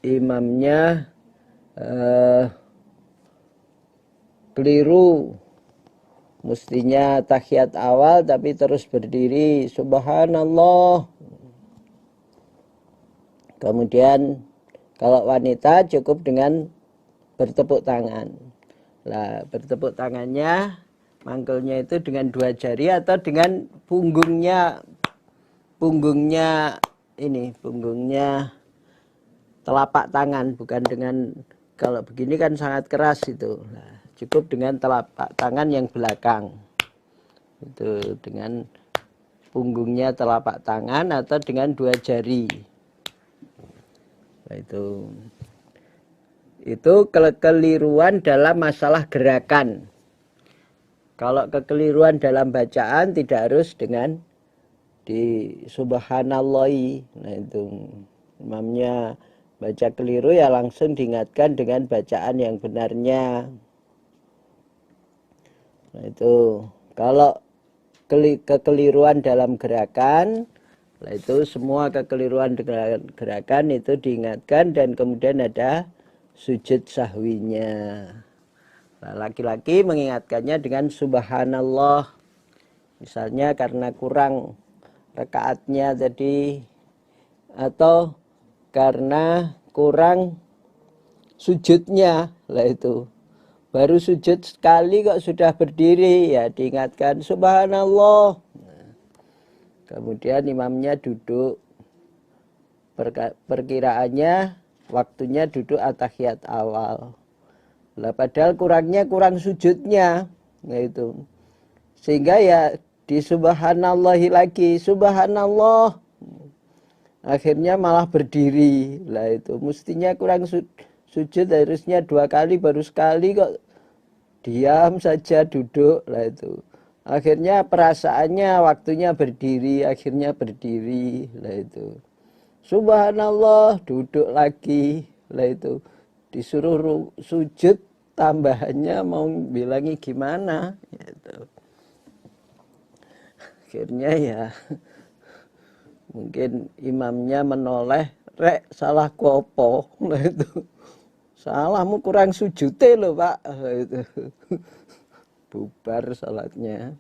imamnya keliru, mestinya tahiyat awal tapi terus berdiri subhanallah. Kemudian kalau wanita cukup dengan bertepuk tangan. Bertepuk tangannya, mangkelnya itu dengan 2 jari atau dengan punggungnya punggungnya punggungnya telapak tangan, bukan dengan, kalau begini kan sangat keras itu. Nah, cukup dengan telapak tangan yang belakang. Itu dengan punggungnya telapak tangan atau dengan 2 jari. Nah, itu kekeliruan dalam masalah gerakan. Kalau kekeliruan dalam bacaan tidak harus dengan di subhanallahi. Nah, itu imamnya baca keliru ya langsung diingatkan dengan bacaan yang benarnya. Nah, itu kalau kekeliruan dalam gerakan, nah itu semua kekeliruan dalam gerakan itu diingatkan dan kemudian ada sujud sahwinya. Nah, laki-laki mengingatkannya dengan subhanallah. Misalnya karena kurang rakaatnya tadi, atau karena kurang sujudnya. Lah itu baru sujud sekali kok sudah berdiri, ya diingatkan subhanallah. Nah, kemudian imamnya duduk, perkiraannya waktunya duduk at-tahiyat awal. Lah padahal kurang sujudnya. Nah itu sehingga ya di subhanallahi lagi, subhanallah, akhirnya malah berdiri. Lah itu mestinya kurang sujud, harusnya 2 kali, baru sekali kok diam saja duduk. Lah itu akhirnya perasaannya waktunya berdiri, akhirnya berdiri. Lah itu subhanallah, duduk lagi. Lah itu disuruh sujud, tambahannya mau bilangi gimana gitu. Akhirnya ya mungkin imamnya menoleh, rek salah kopo. Nah itu salahmu kurang sujute loh pak. Itu bubar salatnya.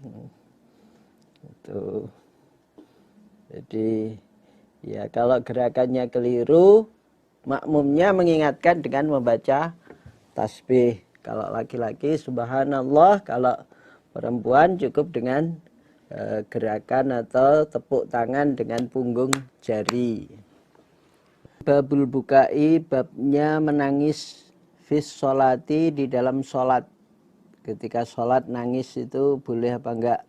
Itu jadi ya kalau gerakannya keliru, makmumnya mengingatkan dengan membaca tasbih. Kalau laki-laki subhanallah, kalau perempuan cukup dengan gerakan atau tepuk tangan dengan punggung jari. Babul bukai, babnya menangis fis sholati, di dalam sholat. Ketika sholat nangis itu boleh apa enggak?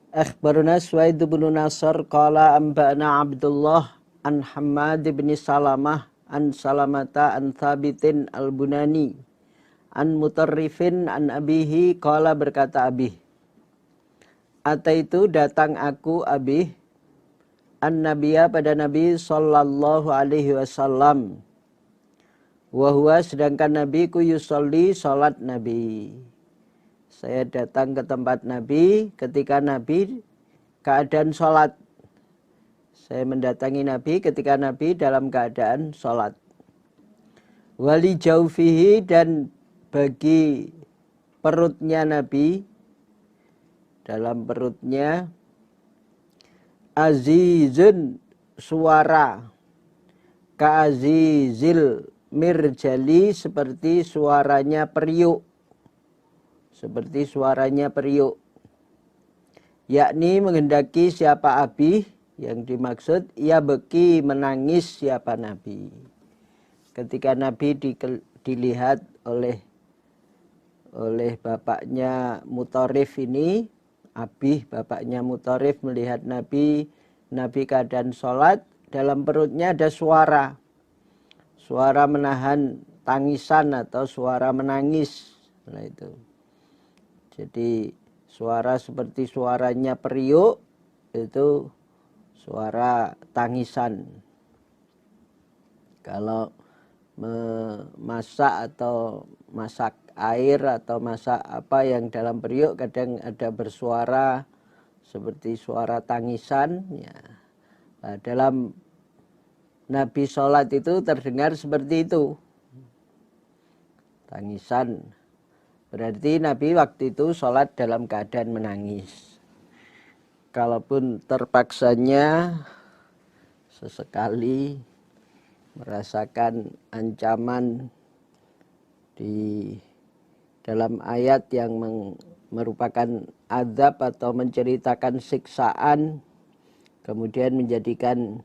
Akhbaruna Suwaid bin Nasr qala amba'na Abdullah an Hammad bin Salamah an Salamata an Thabitin al-Bunani an Mutarrifin an abihi qala, berkata abih, ataitu datang aku abih an Nabiya, pada Nabi sallallahu alaihi wasallam, wa huwa, sedangkan Nabi ku yusolli, salat Nabi. Saya datang ke tempat Nabi ketika Nabi keadaan sholat. Saya mendatangi Nabi ketika Nabi dalam keadaan sholat. Wali jaufihi, dan bagi perutnya Nabi, dalam perutnya, azizun, suara, ka'azizil mirjali, seperti suaranya periuk. Seperti suaranya periuk. Yakni menghendaki siapa Abi, yang dimaksud ia beki, menangis siapa Nabi. Ketika Nabi dilihat oleh bapaknya Mutarrif ini, Abi bapaknya Mutarrif melihat Nabi keadaan sholat, dalam perutnya ada suara menahan tangisan atau suara menangis. Nah itu, jadi suara seperti suaranya periuk, itu suara tangisan. Kalau memasak atau masak air atau masak apa yang dalam periuk, kadang ada bersuara seperti suara tangisan. Ya. Nah, dalam Nabi sholat itu terdengar seperti itu, tangisan. Berarti Nabi waktu itu sholat dalam keadaan menangis. Kalaupun terpaksanya sesekali merasakan ancaman di dalam ayat yang merupakan azab atau menceritakan siksaan kemudian menjadikan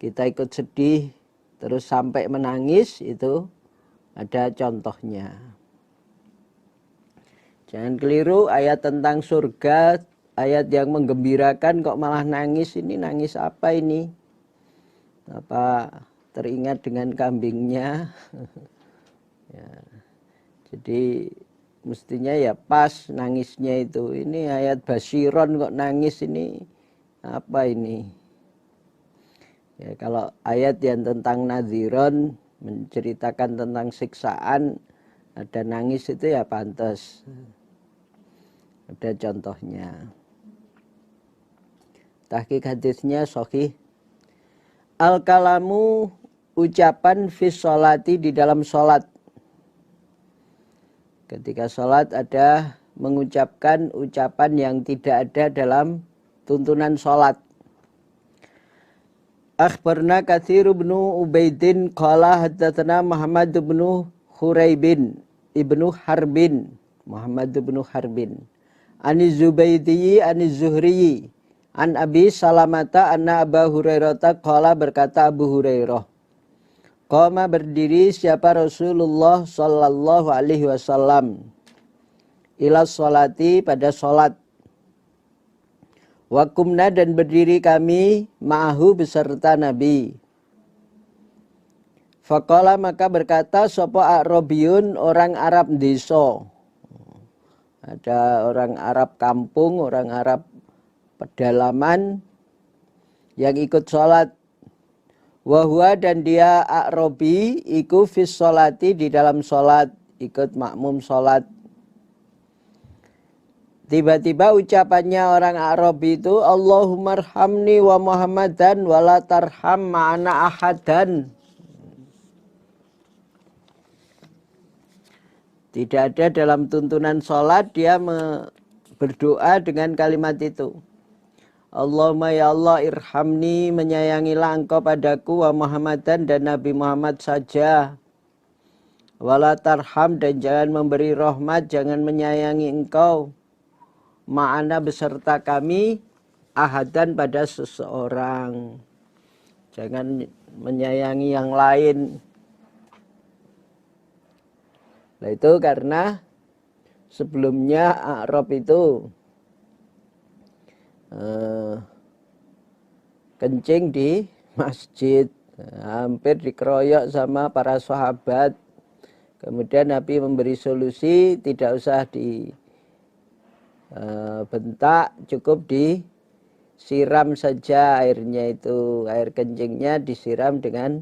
kita ikut sedih terus sampai menangis, itu ada contohnya. Jangan keliru ayat tentang surga, ayat yang menggembirakan kok malah nangis. Ini nangis apa ini? Apa teringat dengan kambingnya? Ya. Jadi mestinya ya pas nangisnya itu. Ini ayat Basyiron kok nangis, ini apa ini? Ya, kalau ayat yang tentang Nadhiron menceritakan tentang siksaan, ada nangis itu ya pantas. Ada contohnya. Tahqiq hadisnya sahih. Al-kalamu ucapan fis sholati di dalam sholat. Ketika sholat ada mengucapkan ucapan yang tidak ada dalam tuntunan sholat. Akhbarna Katsir bin Ubaidin qala haddatsana Muhammad bin Huraibin ibnu Harbin, Muhammad bin Harbin. Ani Zubaydi ani Zuhri an Abi Salamata anna Abu Hurairah qala, berkata Abu Hurairah, qama berdiri siapa Rasulullah sallallahu alaihi wasallam ila sholati pada sholat. Wakumna dan berdiri kami ma'ahu beserta Nabi. Faqala maka berkata sapa A'rabiyun, orang Arab desa. Ada orang Arab kampung, orang Arab pedalaman yang ikut sholat. Wahwa dan dia A'rabi iku fis sholati di dalam sholat, ikut makmum sholat. Tiba-tiba ucapannya orang Arab itu, Allahumma arhamni wa Muhammadan wa la tarham ma'ana ahadan. Tidak ada dalam tuntunan sholat dia berdoa dengan kalimat itu. Allahumma ya Allah irhamni, menyayangilah engkau padaku, wa Muhammadan dan Nabi Muhammad saja. Wa la tarham dan jangan memberi rahmat, jangan menyayangi engkau. Ma'ana beserta kami ahadan pada seseorang. Jangan menyayangi yang lain. Nah itu karena sebelumnya Arab itu kencing di masjid, hampir dikeroyok sama para sahabat. Kemudian Nabi memberi solusi, tidak usah bentak, cukup disiram saja airnya itu. Air kencingnya disiram dengan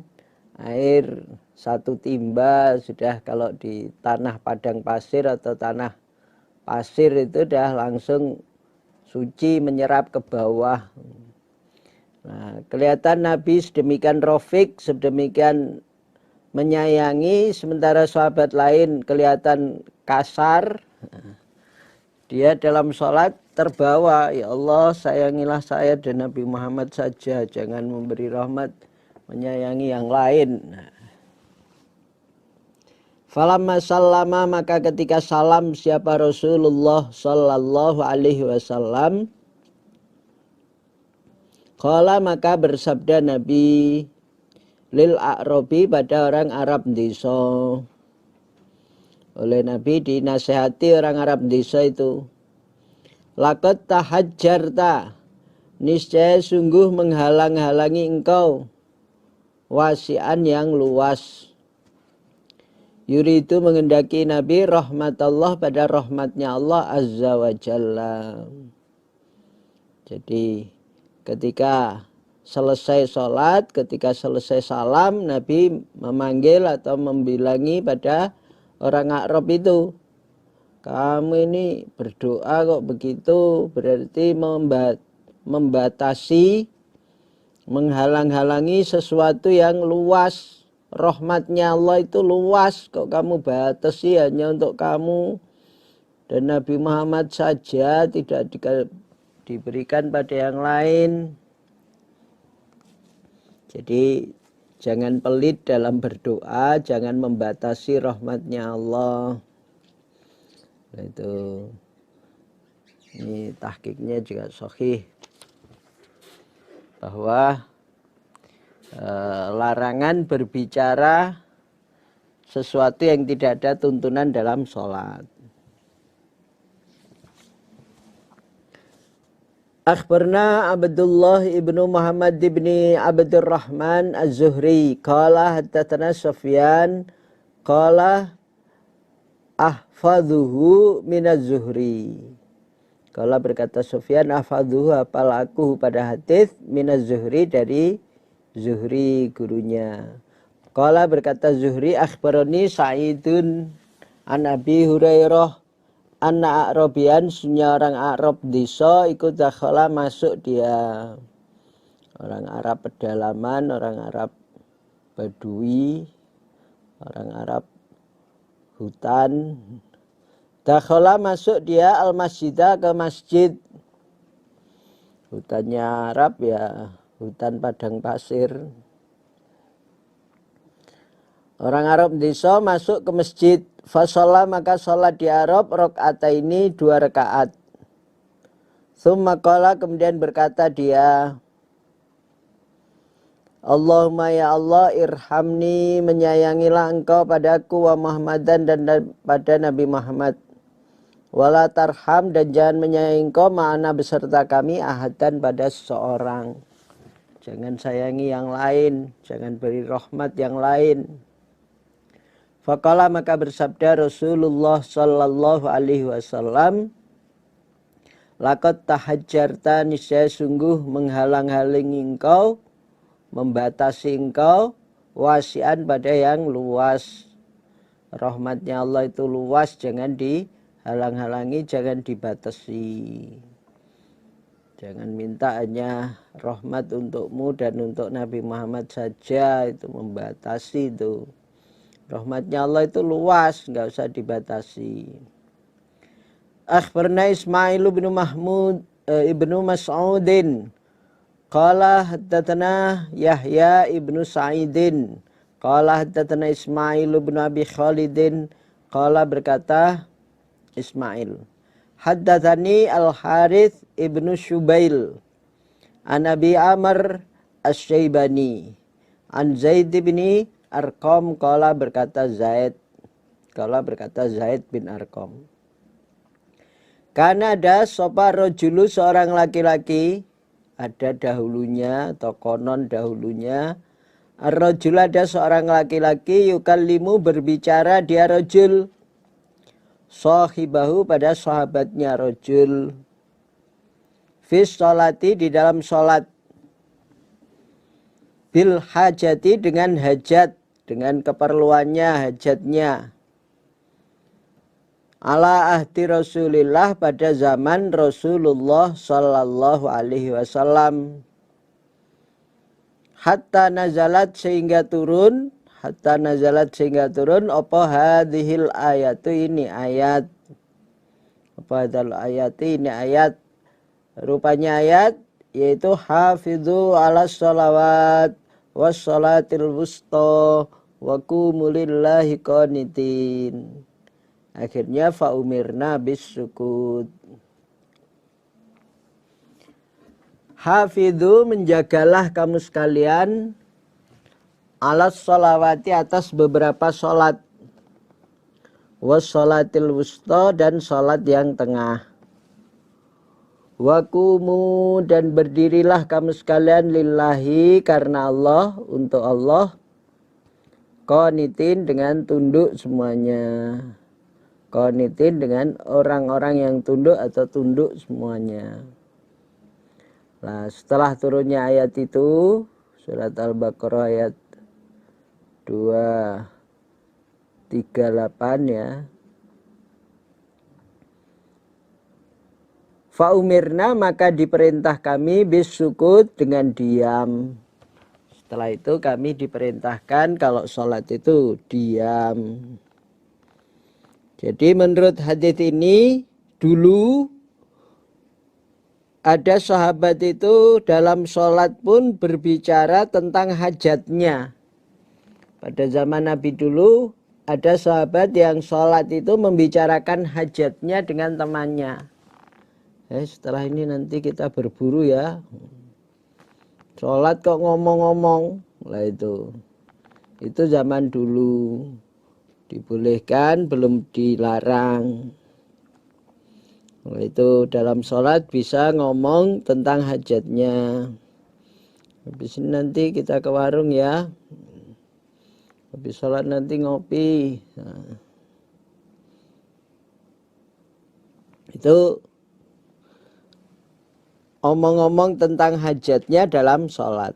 air satu timba. Sudah kalau di tanah padang pasir atau tanah pasir itu dah langsung suci, menyerap ke bawah. Nah, kelihatan Nabi sedemikian rofik, sedemikian menyayangi, sementara sahabat lain kelihatan kasar. Dia dalam sholat terbawa, ya Allah sayangilah saya dan Nabi Muhammad saja, jangan memberi rahmat, menyayangi yang lain. Falamma sallama, maka ketika salam siapa Rasulullah sallallahu alaihi wasallam, qala maka bersabda Nabi lil A'rabi pada orang Arab desa. Oleh Nabi dinasehati orang Arab desa itu, laqad tahajjarta, niscaya sungguh menghalang-halangi engkau wasi'an yang luas. Yuridu mengendaki Nabi rahmatullah pada rahmatnya Allah azza wa jalla. Jadi ketika selesai sholat, ketika selesai salam, Nabi memanggil atau membilangi pada orang Arab itu, kamu ini berdoa kok begitu, berarti membatasi, menghalang-halangi sesuatu yang luas. Rahmatnya Allah itu luas, kok kamu batasi hanya untuk kamu dan Nabi Muhammad saja, tidak diberikan pada yang lain. Jadi jangan pelit dalam berdoa, jangan membatasi rahmatnya Allah. Itu ini tahqiqnya juga sahih. bahwa larangan berbicara sesuatu yang tidak ada tuntunan dalam sholat. Akhbarna Abdullah ibnu Muhammad ibni Abdurrahman Az-Zuhri qala haddatsana Sufyan qala ahfadhuhu minaz Zuhri. Qala berkata Sufyan ahfadhuhu hafal aku pada hadis minaz Zuhri dari Zuhri gurunya. Qala berkata Zuhri akhbarani Sa'idun an Abi Hurairah anna A'rabian sunya orang Arab desa ikut dakhala masuk dia. Orang Arab pedalaman, orang Arab Badui, orang Arab hutan. Dakhala masuk dia al-masjidah ke masjid. Hutannya Arab ya hutan padang pasir. Orang Arab desa masuk ke masjid. Fasolah maka sholat di Arab rakaataini 2 rakaat. Tsumma qala kemudian berkata dia, Allahumma ya Allah irhamni menyayangilah engkau padaku wa Muhammadan dan pada Nabi Muhammad. Wala tarham dan jangan menyayangi engkau ma'ana beserta kami ahadan pada seseorang. Jangan sayangi yang lain, jangan beri rahmat yang lain. Faqala maka bersabda Rasulullah sallallahu alaihi wasallam, laqad tahajjarta niscaya sungguh menghalang-halangi engkau, membatasi engkau wasian pada yang luas. Rahmatnya Allah itu luas, jangan dihalang-halangi, jangan dibatasi. Jangan minta hanya rahmat untukmu dan untuk Nabi Muhammad saja, itu membatasi itu. Rahmatnya Allah itu luas, enggak usah dibatasi. Akhbarna Ismail bin Mahmud ibnu Mas'udin qala haddatsana Yahya ibnu Sa'idin qala haddatsana Ismail bin Abi Khalidin qala berkata Ismail haddatsani Al-Harits ibnu Syubail an Abi Amr Asy-Syaibani an Zaid bin Arqam qala berkata Zaid bin Arqam. Karena ada sopa rojulu seorang laki-laki, ada dahulunya atau konon dahulunya. Ar-rojul ada seorang laki-laki yukallimu berbicara dia rojul. Sahibahu pada sahabatnya rojul. Fis sholati di dalam sholat. Bil hajati dengan hajat, dengan keperluannya, hajatnya. Ala ahdi Rasulillah pada zaman Rasulullah sallallahu alaihi wasallam. Hatta nazalat sehingga turun apa hadhil ayatu ini ayat. Apa hadhil ayat ini ayat. Rupanya ayat yaitu hafidhu ala sholawat was sholatil wusta wa qumu lillahi qanitin. Akhirnya fa'umirna bis sukut. Hafidhu menjagalah kamu sekalian alas sholawati atas beberapa sholat. Was sholatil wusta dan sholat yang tengah. Wakumu dan berdirilah kamu sekalian lillahi karena Allah, untuk Allah. Qanitin dengan tunduk semuanya. Qanitin dengan orang-orang yang tunduk atau tunduk semuanya. Nah, setelah turunnya ayat itu, surat Al-Baqarah ayat 238 ya. Fa'umirna maka diperintah kami bisukut dengan diam. Setelah itu kami diperintahkan kalau sholat itu diam. Jadi menurut hadits ini dulu ada sahabat itu dalam sholat pun berbicara tentang hajatnya. Pada zaman Nabi dulu ada sahabat yang sholat itu membicarakan hajatnya dengan temannya. Setelah ini nanti kita berburu ya. Sholat kok ngomong-ngomong. Lah itu zaman dulu. Dibolehkan, belum dilarang. Nah, itu dalam sholat bisa ngomong tentang hajatnya. Habis ini nanti kita ke warung ya. Habis sholat nanti ngopi. Nah, itu omong-omong tentang hajatnya dalam sholat.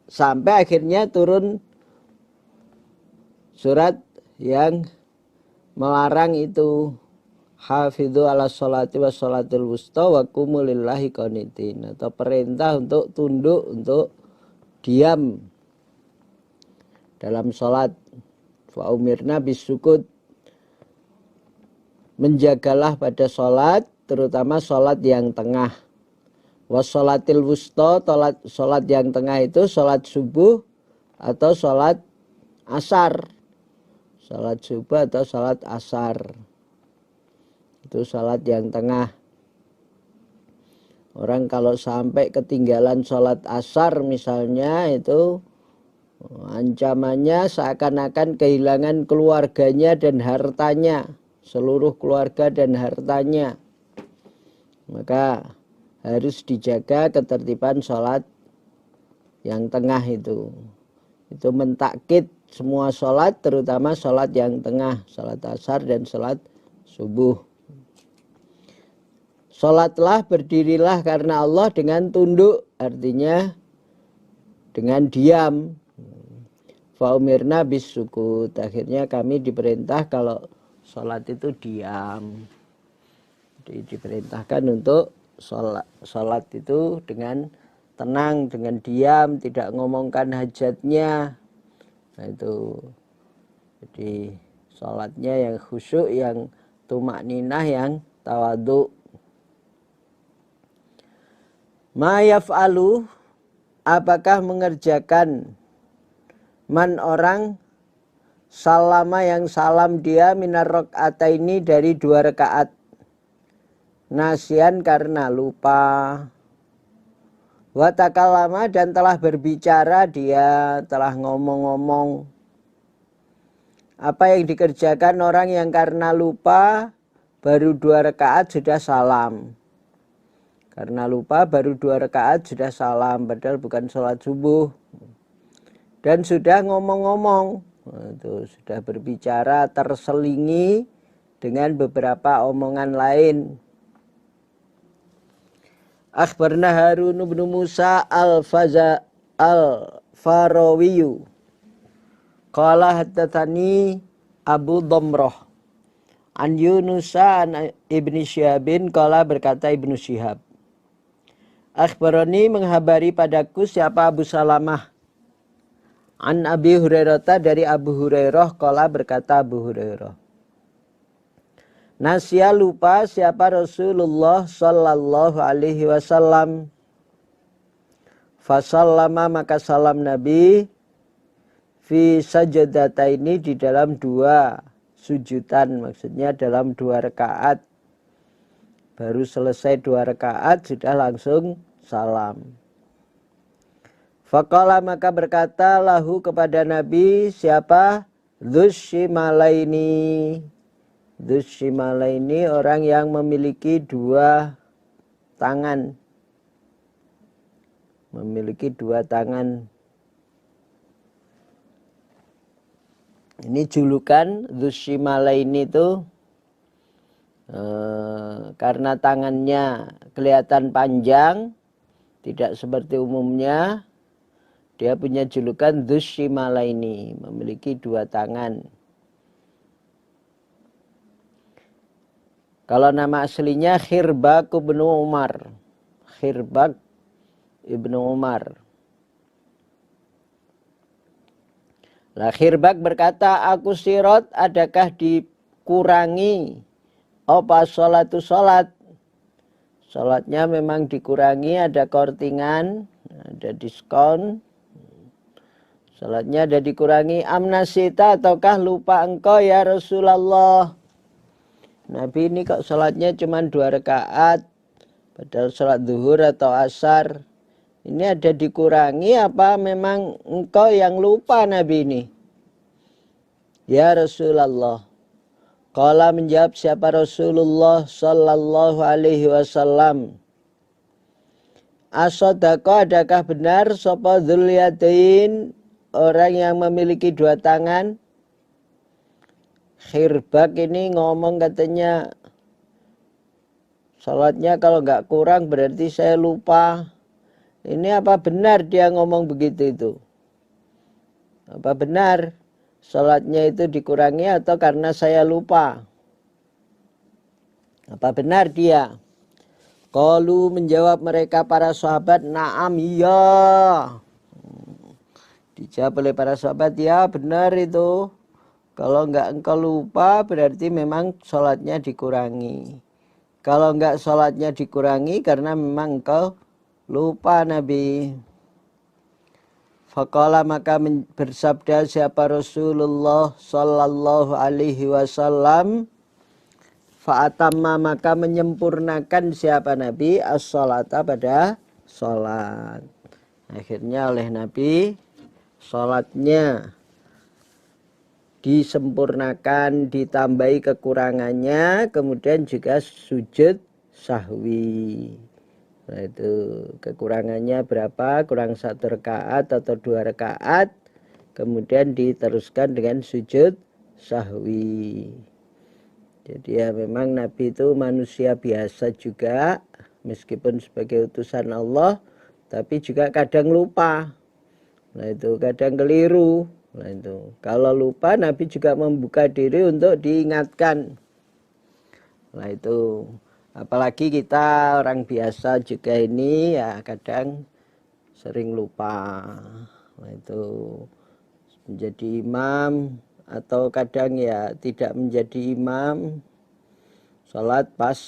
Sampai akhirnya turun surat yang melarang itu. Hafidhu ala sholati wa sholatil wusta wa qumu lillahi qanitin. Atau perintah untuk tunduk, untuk diam dalam sholat. Fa umirna bisukut. Menjagalah pada sholat, terutama sholat yang tengah. Wa sholatil wusta, sholat yang tengah itu sholat subuh atau sholat asar. Sholat subuh atau sholat asar. Itu sholat yang tengah. Orang kalau sampai ketinggalan sholat asar misalnya, itu ancamannya seakan-akan kehilangan keluarganya dan hartanya. Seluruh keluarga dan hartanya. Maka harus dijaga ketertiban sholat yang tengah itu. Itu mentakkid semua sholat, terutama sholat yang tengah. Sholat asar dan sholat subuh. Sholatlah, berdirilah karena Allah dengan tunduk, artinya dengan diam. Faumirna bisukut. Akhirnya kami diperintah kalau sholat itu diam. Jadi diperintahkan untuk sholat itu dengan tenang, dengan diam, tidak ngomongkan hajatnya. Nah itu. Jadi sholatnya yang khusyuk, yang tumakninah, yang tawadhu. Ma yaf'alu, apakah mengerjakan man orang salama yang salam dia minar rakaataini dari 2 rakaat. Nasian karena lupa. Wa takallama, dan telah berbicara dia, telah ngomong-ngomong. Apa yang dikerjakan orang yang karena lupa baru 2 rakaat sudah salam. Karena lupa baru 2 rakaat sudah salam, padahal bukan sholat subuh. Dan sudah ngomong-ngomong, itu sudah berbicara, terselingi dengan beberapa omongan lain. Akhbarna Harun bin Musa al-Farawiyu. Qala haddatsani Abu Dhamrah. An Yunusa an Ibni Syihabin, qala berkata Ibnu Syihab. Akhbarani, menghabari padaku siapa Abu Salamah. An Abi Hurairah, dari Abu Hurairah, qala berkata Abu Hurairah. Nasya, lupa siapa Rasulullah sallallahu alaihi wasallam. Fasallama, maka salam Nabi. Fi sajadataini, di dalam 2 sujudan, maksudnya dalam 2 rakaat. Baru selesai 2 rakaat sudah langsung salam. Faqala, maka berkata lahu kepada Nabi siapa? Dzushimalaini. Dzushimalaini, orang yang memiliki 2 tangan. Memiliki 2 tangan. Ini julukan Dzushimalaini itu karena tangannya kelihatan panjang, tidak seperti umumnya, dia punya julukan Dzushimalaini, memiliki 2 tangan. Kalau nama aslinya Khirbak ibnu Umar. Khirbak ibnu Umar. Lah Khirbak berkata, aku sirot, adakah dikurangi apa sholatu sholat? Sholatnya memang dikurangi, ada kortingan, ada diskon. Sholatnya ada dikurangi. Amnasita, ataukah lupa engkau ya Rasulullah? Nabi ini kok sholatnya cuma 2 rakaat. Padahal sholat zuhur atau asar Ini ada dikurangi apa memang engkau yang lupa Nabi ini? Ya Rasulullah. Qala menjawab siapa Rasulullah sallallahu alaihi wasallam. As-sadaqah adakah benar sapa dzul-yadain orang yang memiliki dua tangan? Khirbak ini ngomong katanya salatnya kalau nggak kurang berarti saya lupa. Ini apa benar dia ngomong begitu itu? Apa benar salatnya itu dikurangi atau karena saya lupa? Apa benar dia? Qalu menjawab mereka para sahabat, na'am iya. Dijawab oleh para sahabat, ya benar itu. Kalau enggak engkau lupa berarti memang salatnya dikurangi. Kalau enggak salatnya dikurangi karena memang engkau lupa Nabi. Faqala maka bersabda siapa Rasulullah sallallahu alaihi wasallam, fa'atamma maka menyempurnakan siapa Nabi as-salata pada salat. Akhirnya oleh Nabi salatnya disempurnakan, ditambahi kekurangannya, kemudian juga sujud sahwi. Nah itu kekurangannya berapa? Kurang 1 rakaat atau 2 rakaat, kemudian diteruskan dengan sujud sahwi. Jadi ya memang Nabi itu manusia biasa juga, meskipun sebagai utusan Allah, tapi juga kadang lupa. Nah itu kadang keliru. Nah itu kalau lupa Nabi juga membuka diri untuk diingatkan. Nah itu apalagi kita orang biasa juga ini ya kadang sering lupa. Nah itu menjadi imam atau kadang ya tidak menjadi imam, sholat pas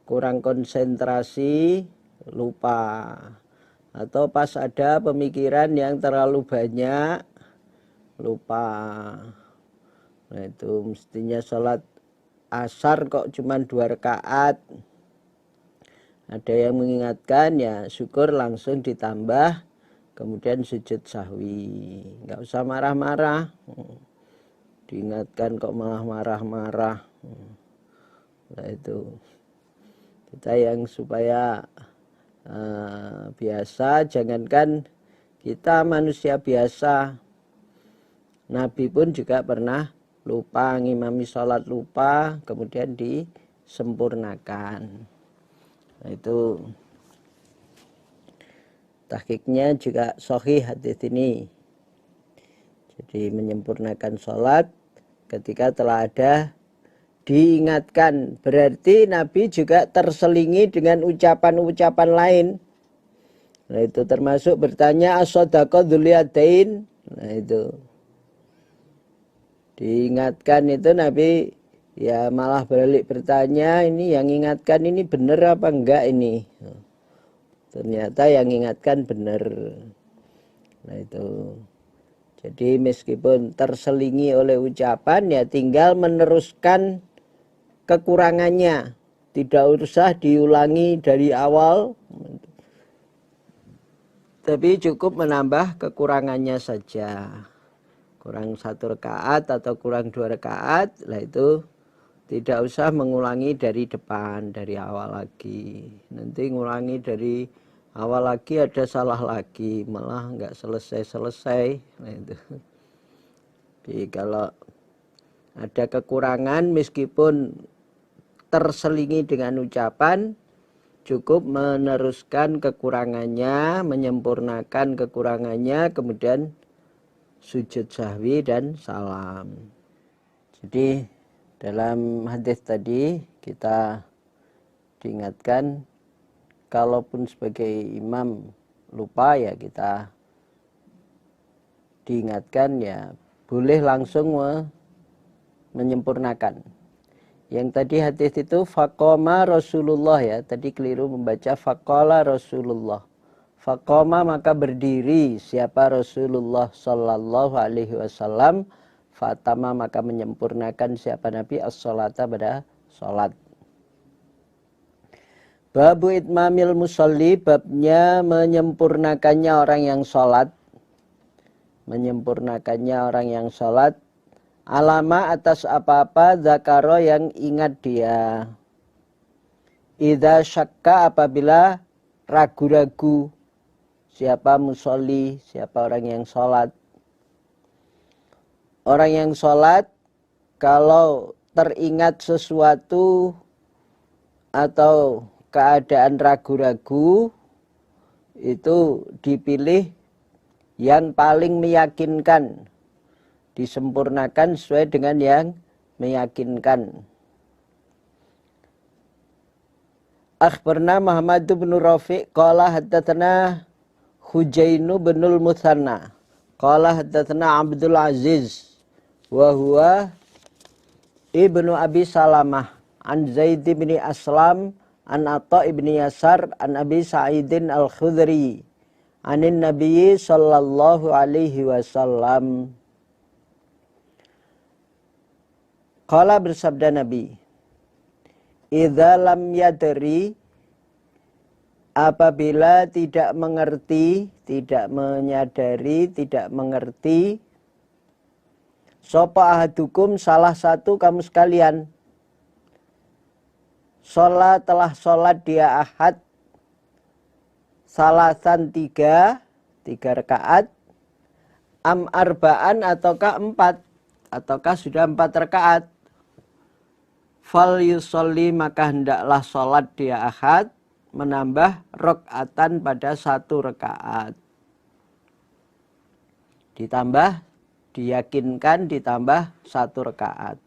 kurang konsentrasi lupa, atau pas ada pemikiran yang terlalu banyak lupa. Nah itu mestinya sholat asar kok cuma 2 rakaat. Ada yang mengingatkan ya syukur langsung ditambah, kemudian sujud sahwi. Nggak usah marah-marah. Diingatkan kok malah marah-marah. Nah itu kita yang supaya biasa, jangankan kita manusia biasa, Nabi pun juga pernah lupa, ngimami sholat lupa, kemudian disempurnakan. Nah itu tahqiqnya juga sahih hadis ini. Jadi menyempurnakan sholat ketika telah ada diingatkan, berarti Nabi juga terselingi dengan ucapan-ucapan lain. Nah itu termasuk bertanya as-sadaqah dzul-yadain. Nah itu diingatkan itu Nabi ya malah balik bertanya, ini yang ingatkan ini benar apa enggak ini? Ternyata yang ingatkan benar. Nah itu jadi meskipun terselingi oleh ucapan ya tinggal meneruskan kekurangannya, tidak usah diulangi dari awal, tapi cukup menambah kekurangannya saja. Kurang 1 rakaat atau kurang 2 rakaat, lah itu tidak usah mengulangi dari depan, dari awal lagi. Nanti ngulangi dari awal lagi ada salah lagi, malah nggak selesai-selesai. Nah itu. Jadi kalau ada kekurangan meskipun terselingi dengan ucapan, cukup meneruskan kekurangannya, menyempurnakan kekurangannya, kemudian sujud sahwi dan salam. Jadi dalam hadis tadi kita diingatkan, kalaupun sebagai imam lupa ya kita diingatkan ya boleh langsung menyempurnakan. Yang tadi hadis itu faqama Rasulullah ya, tadi keliru membaca faqala Rasulullah. Faqama maka berdiri siapa Rasulullah sallallahu alaihi wasallam, fatama maka menyempurnakan siapa Nabi as-salata pada salat. Babu itmamil musolli, babnya menyempurnakannya orang yang sholat. Menyempurnakannya orang yang sholat. Alama atas apa-apa zakaro yang ingat dia. Idza syakka, apabila ragu-ragu. Siapa musolli, siapa orang yang sholat. Orang yang sholat, kalau teringat sesuatu atau keadaan ragu-ragu, itu dipilih yang paling meyakinkan, disempurnakan sesuai dengan yang meyakinkan. Akhbarna Muhammad bin Rafiq qala haddatsana Hujainu binul Muthanna qala haddatsana Abdul Aziz wa huwa ibnu Abi Salamah an Zaid bin Aslam an Atha ibni Yasar an Abi Sa'idin al-Khudri anin Nabi sallallahu alaihi wasallam. Qala, bersabda Nabi, idza lam yadri, apabila tidak mengerti, tidak menyadari, tidak mengerti, sapa ahadukum, salah satu kamu sekalian, telah sholat dia ahad, salasan tiga rakaat, am arba'an ataukah empat, ataukah sudah 4 rakaat, fal yusolli, maka hendaklah sholat dia ahad, menambah rakaatan pada 1 rakaat. Ditambah, diyakinkan ditambah 1 rakaat.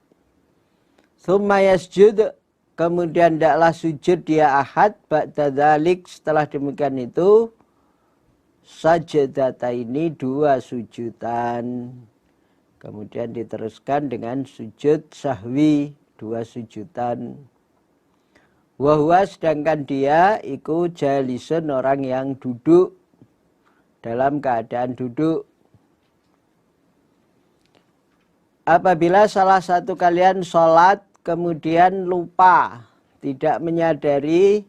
Tsumma yasjud, kemudian hendaklah sujud dia ahad, ba'da dzalik, setelah demikian itu, sajadataini, 2 sujudan. Kemudian diteruskan dengan sujud sahwi, 2 sujudan. Wahwa, sedangkan dia iku jalisun, orang yang duduk, dalam keadaan duduk. Apabila salah satu kalian sholat kemudian lupa, tidak menyadari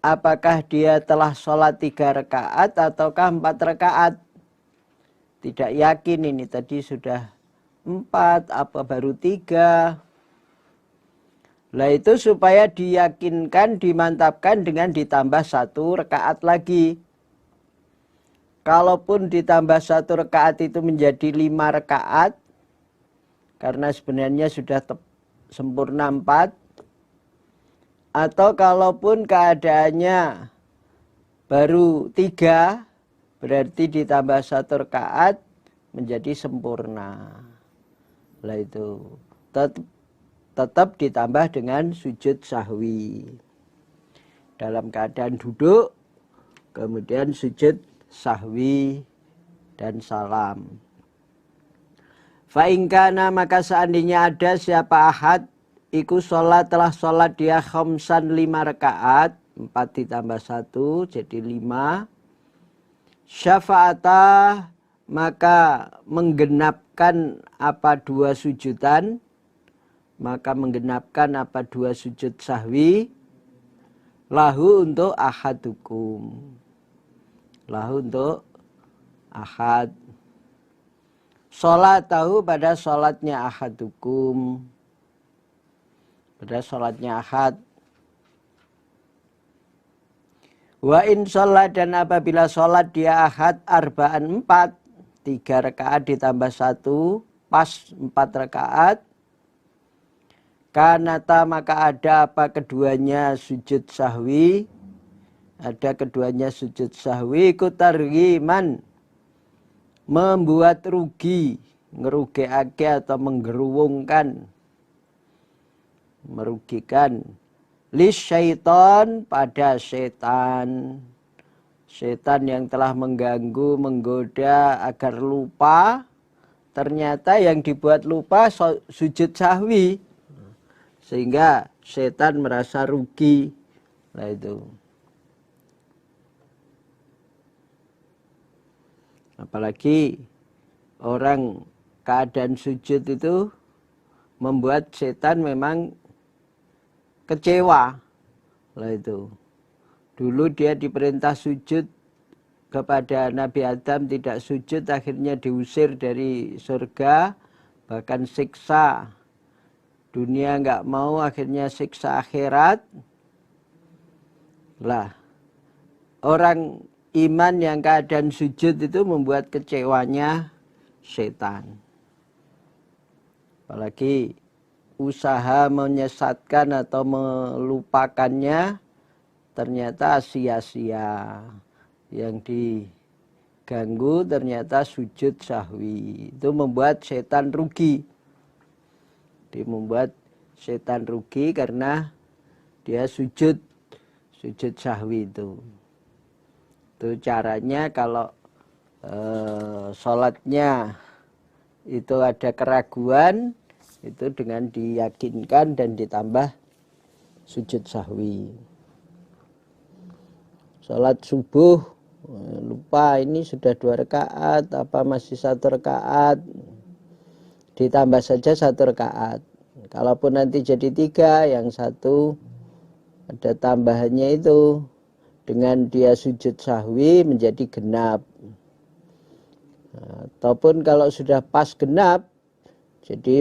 apakah dia telah sholat 3 rakaat ataukah 4 rakaat, tidak yakin ini tadi sudah 4 apa baru 3. Lah itu supaya diyakinkan, dimantapkan dengan ditambah 1 rakaat lagi. Kalaupun ditambah 1 rakaat itu menjadi 5 rakaat, karena sebenarnya sudah sempurna 4, atau kalaupun keadaannya baru 3, berarti ditambah 1 rakaat menjadi sempurna. Lah itu tetap ditambah dengan sujud sahwi. Dalam keadaan duduk, kemudian sujud sahwi dan salam. Fa'ingkana, maka seandainya ada siapa ahad, iku telah sholat dia khamsan 5 rakaat, 4 ditambah 1 jadi 5. Syafa'atah, maka menggenapkan apa 2 sujudan, maka menggenapkan apa 2 sujud sahwi, lahu untuk ahadukum, lahu untuk ahad, sholat tahu pada sholatnya ahadukum, pada sholatnya ahad. Wa in sholat, dan apabila sholat dia ahad arba'an 4, 3 rakaat ditambah 1, pas 4 rakaat, kanata, maka ada apa keduanya sujud sahwi, ada keduanya sujud sahwi, kutargiman, membuat rugi, ngerugiake atau menggeruwungkan, merugikan, lis syaitan, pada setan, setan yang telah mengganggu, menggoda agar lupa, ternyata yang dibuat lupa sujud sahwi, sehingga setan merasa rugi. Nah itu. Apalagi orang keadaan sujud itu membuat setan memang kecewa. Lah itu. Dulu dia diperintah sujud kepada Nabi Adam, tidak sujud, akhirnya diusir dari surga, bahkan siksa. Dunia nggak mau, akhirnya siksa akhirat. Lah, orang iman yang keadaan sujud itu membuat kecewanya setan. Apalagi usaha menyesatkan atau melupakannya ternyata sia-sia. Yang diganggu ternyata sujud sahwi. Itu membuat setan rugi. Dia membuat setan rugi karena dia sujud sahwi itu. Itu caranya kalau sholatnya itu ada keraguan, itu dengan diyakinkan dan ditambah sujud sahwi. Sholat subuh, lupa ini sudah 2 rakaat, apa masih 1 rakaat, ditambah saja 1 rakaat. Kalaupun nanti jadi 3, yang 1 ada tambahannya itu, dengan dia sujud sahwi menjadi genap. Ataupun kalau sudah pas genap, jadi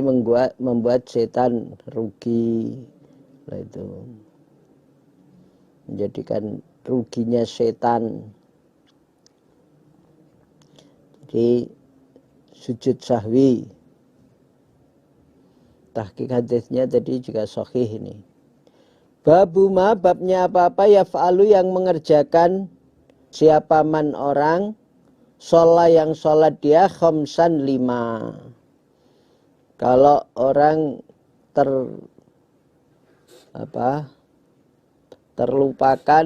membuat setan rugi. Nah, itu menjadikan ruginya setan. Jadi sujud sahwi. Tahqiq hadisnya tadi juga sahih ini. Babuma, babnya apa-apa ya fa'alu yang mengerjakan siapa man orang sholat yang sholat dia khamsan 5. Kalau orang terlupakan,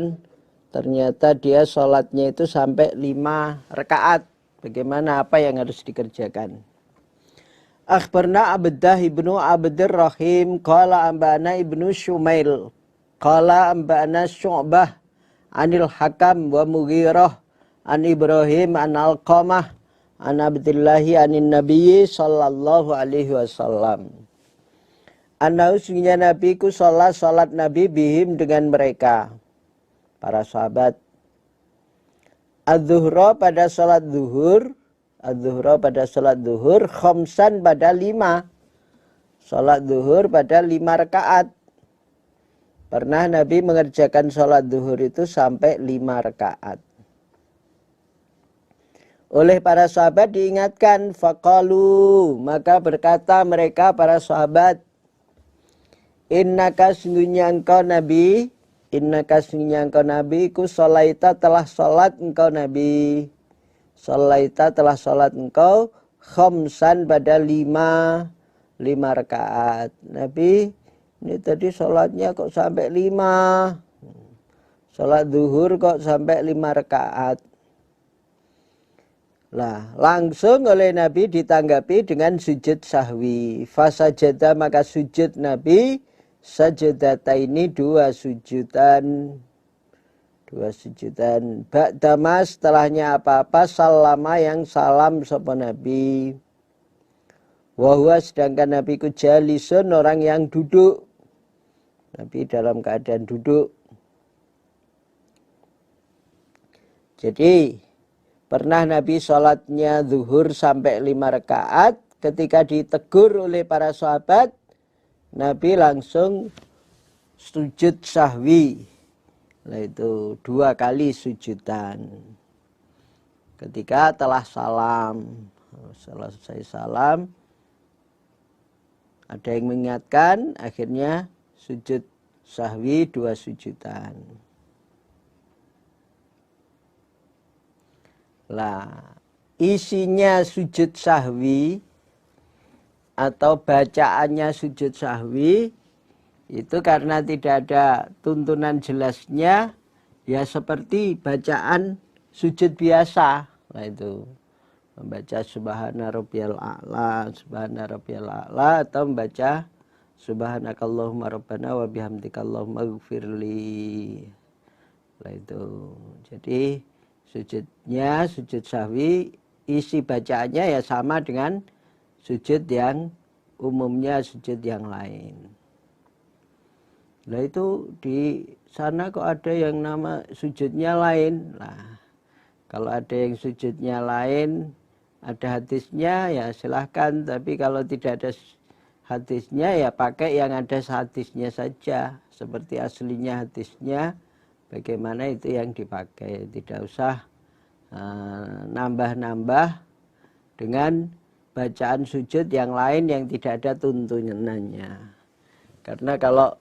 ternyata dia sholatnya itu sampai 5 rakaat. Bagaimana, apa yang harus dikerjakan? Akhbarna Abdah ibnu Abdurrahim qala ambana ibnu Shumail qala ambana Syu'bah anil Hakam wa Mughirah an Ibrahim an Alqamah an Abdillahi anin Nabiyyi sallallahu alaihi wasallam. Sesungguhnya Nabi ku sholat Nabi bihim dengan mereka, para sahabat. Az-zuhra pada sholat zuhur, khamsan pada 5. Sholat zuhur pada 5 rakaat. Pernah Nabi mengerjakan sholat zuhur itu sampai 5 rakaat. Oleh para sahabat diingatkan, faqalu, maka berkata mereka para sahabat, innaka sungguhnya engkau Nabi, ku sholaita telah sholat engkau Nabi. Sholaita telah sholat engkau khamsan pada 5 rakaat. Nabi, ini tadi sholatnya kok sampai 5. Sholat zuhur kok sampai 5 rakaat. Lah, langsung oleh Nabi ditanggapi dengan sujud sahwi. Fasajada, maka sujud Nabi sajadata ini 2 sujudan. 2 sujudan. Ba'dama, setelahnya apa-apa, salama yang salam sapa Nabi. Wahwa, sedangkan Nabi ku jalisun, orang yang duduk. Nabi dalam keadaan duduk. Jadi pernah Nabi sholatnya zuhur sampai 5 rakaat. Ketika ditegur oleh para sahabat, Nabi langsung sujud sahwi. Nah, itu 2 kali sujudan. Ketika telah salam, selesai salam, ada yang mengingatkan, akhirnya sujud sahwi 2 sujudan. Lah, isinya sujud sahwi atau bacaannya sujud sahwi itu karena tidak ada tuntunan jelasnya, ya seperti bacaan sujud biasa. Nah, itu membaca subhana rabbiyal a'la atau membaca subhanakallahumma rabbana wa bihamdika allahumma ighfirli. Nah, itu. Jadi sujudnya, sujud sahwi, isi bacaannya ya sama dengan sujud yang umumnya, sujud yang lain. Nah itu di sana kok ada yang nama sujudnya lain. Nah, kalau ada yang sujudnya lain, ada hadisnya ya silahkan. Tapi kalau tidak ada hadisnya ya pakai yang ada hadisnya saja. Seperti aslinya hadisnya, bagaimana itu yang dipakai. Tidak usah nambah-nambah dengan bacaan sujud yang lain yang tidak ada tuntunannya. Karena kalau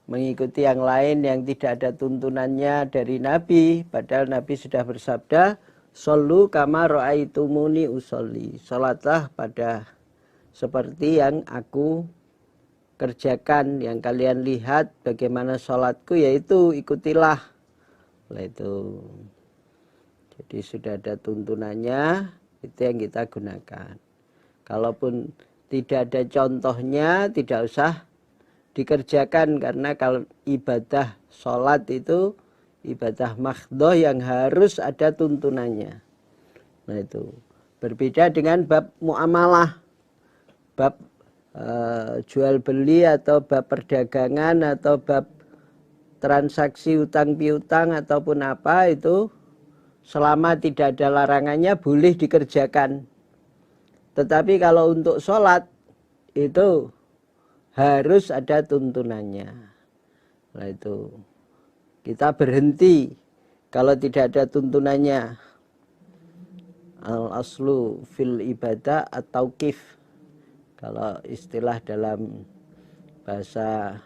mengikuti yang lain yang tidak ada tuntunannya dari Nabi, padahal Nabi sudah bersabda, "Shollu kama ra'aitumuni usolli." Salatlah pada seperti yang aku kerjakan, yang kalian lihat bagaimana salatku, yaitu ikutilah. Nah itu. Jadi sudah ada tuntunannya, itu yang kita gunakan. Kalaupun tidak ada contohnya, tidak usah dikerjakan, karena kalau ibadah sholat itu ibadah mahdhah yang harus ada tuntunannya. Nah itu berbeda dengan bab muamalah, bab jual beli atau bab perdagangan atau bab transaksi utang piutang ataupun apa, itu selama tidak ada larangannya boleh dikerjakan. Tetapi kalau untuk sholat itu harus ada tuntunannya. Nah itu kita berhenti kalau tidak ada tuntunannya. Al aslu fil ibadah atau kif. Kalau istilah dalam bahasa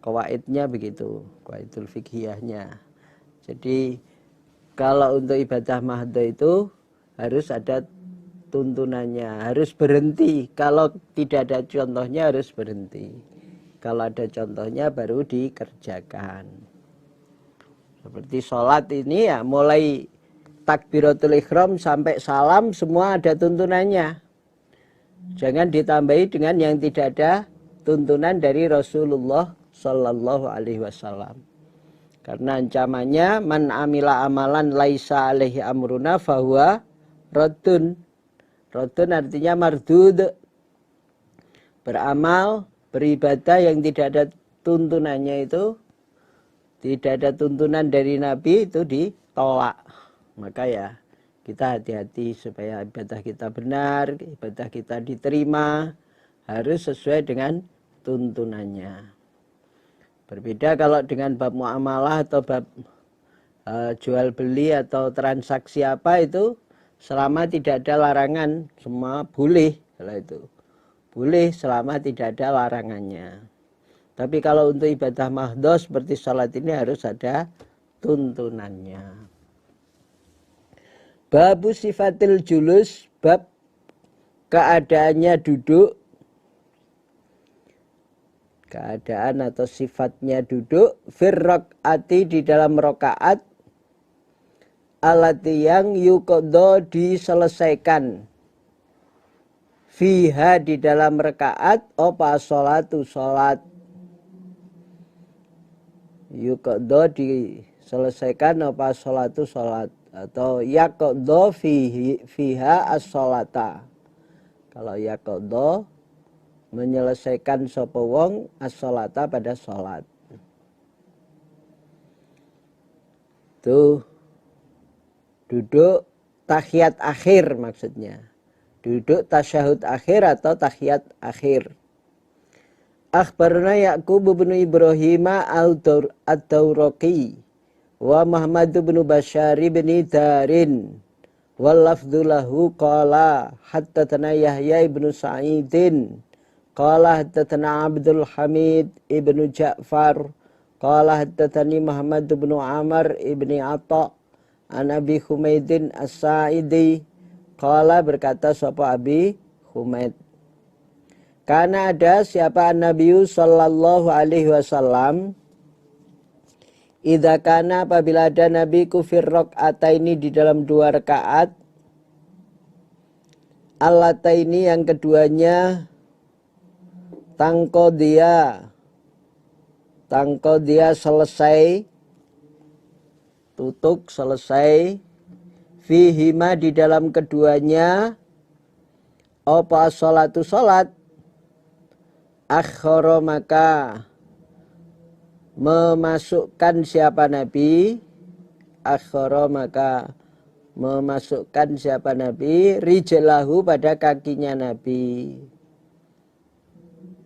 qawaidnya begitu, qawaidul fikhiyahnya. Jadi kalau untuk ibadah mahdhah itu harus ada tuntunannya, harus berhenti. Kalau tidak ada contohnya harus berhenti. Kalau ada contohnya baru dikerjakan. Seperti sholat ini ya, mulai takbiratul ihram sampai salam semua ada tuntunannya. Jangan ditambahi dengan yang tidak ada tuntunan dari Rasulullah Sallallahu Alaihi Wasallam. Karena ancamannya, man amila amalan laisa alaihi amruna fahuwa raddun. Raddun artinya mardud. Beramal, beribadah yang tidak ada tuntunannya itu, tidak ada tuntunan dari Nabi, itu ditolak. Maka ya kita hati-hati supaya ibadah kita benar, ibadah kita diterima, harus sesuai dengan tuntunannya. Berbeda kalau dengan bab muamalah atau bab jual beli atau transaksi apa, itu selama tidak ada larangan semua boleh. Kalau itu boleh selama tidak ada larangannya. Tapi kalau untuk ibadah mahdhah seperti salat ini harus ada tuntunannya. Babu sifatil julus, bab keadaannya duduk, keadaan atau sifatnya duduk, firraqati di dalam rakaat, alati yang yuqadha diselesaikan, fiha di dalam rakaat, apa sholatu sholat, yuqadha diselesaikan apa sholatu sholat, atau yaqadha fiha as-sholata. Kalau yaqadha menyelesaikan sapa wong as-sholata pada sholat. Tuh duduk tahiyat akhir maksudnya. Duduk tasyahud akhir atau tahiyat akhir. Akhbarana Ya'qub bin Ibrahim ad-Dawraqi wa Muhammad bin Bashar bin Darin wal lafdhu lahu qala haddatsana Yahya ibn Sa'idin qala haddatsana Abdul Hamid ibn Ja'far qala haddatsani Muhammad bin Amr ibn Atha an Abi Humaidin As-Sa'idi qala berkata sapa Abi Humaid, karena ada siapa Nabi sallallahu alaihi wasallam, idza kana apabila ada Nabi kufir rakaataini di dalam 2 rakaat, allataini yang keduanya tangko dia selesai, tutuk selesai, fihima di dalam keduanya, apa sholatu sholat, akhara maka memasukkan siapa Nabi, akhara maka memasukkan siapa Nabi, rijlahu pada kakinya Nabi,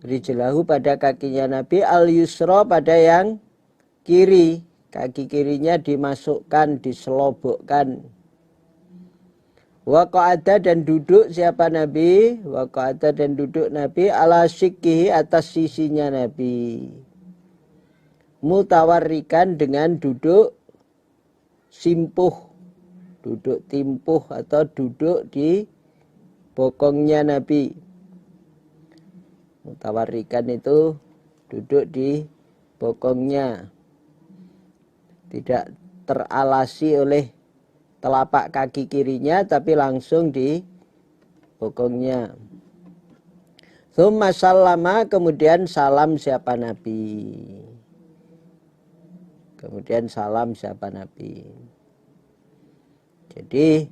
rijlahu pada kakinya Nabi, al yusra pada yang kiri, kaki kirinya dimasukkan, diselobokkan. Wa qa'ada dan duduk siapa Nabi, wa qa'ada dan duduk Nabi ala syikkihi atas sisinya Nabi, mutawarrikan dengan duduk simpuh, duduk timpuh atau duduk di bokongnya Nabi. Mutawarrikan itu duduk di bokongnya, tidak teralasi oleh telapak kaki kirinya tapi langsung di bokongnya. Tsumma sallama, kemudian salam siapa Nabi, kemudian salam siapa Nabi. Jadi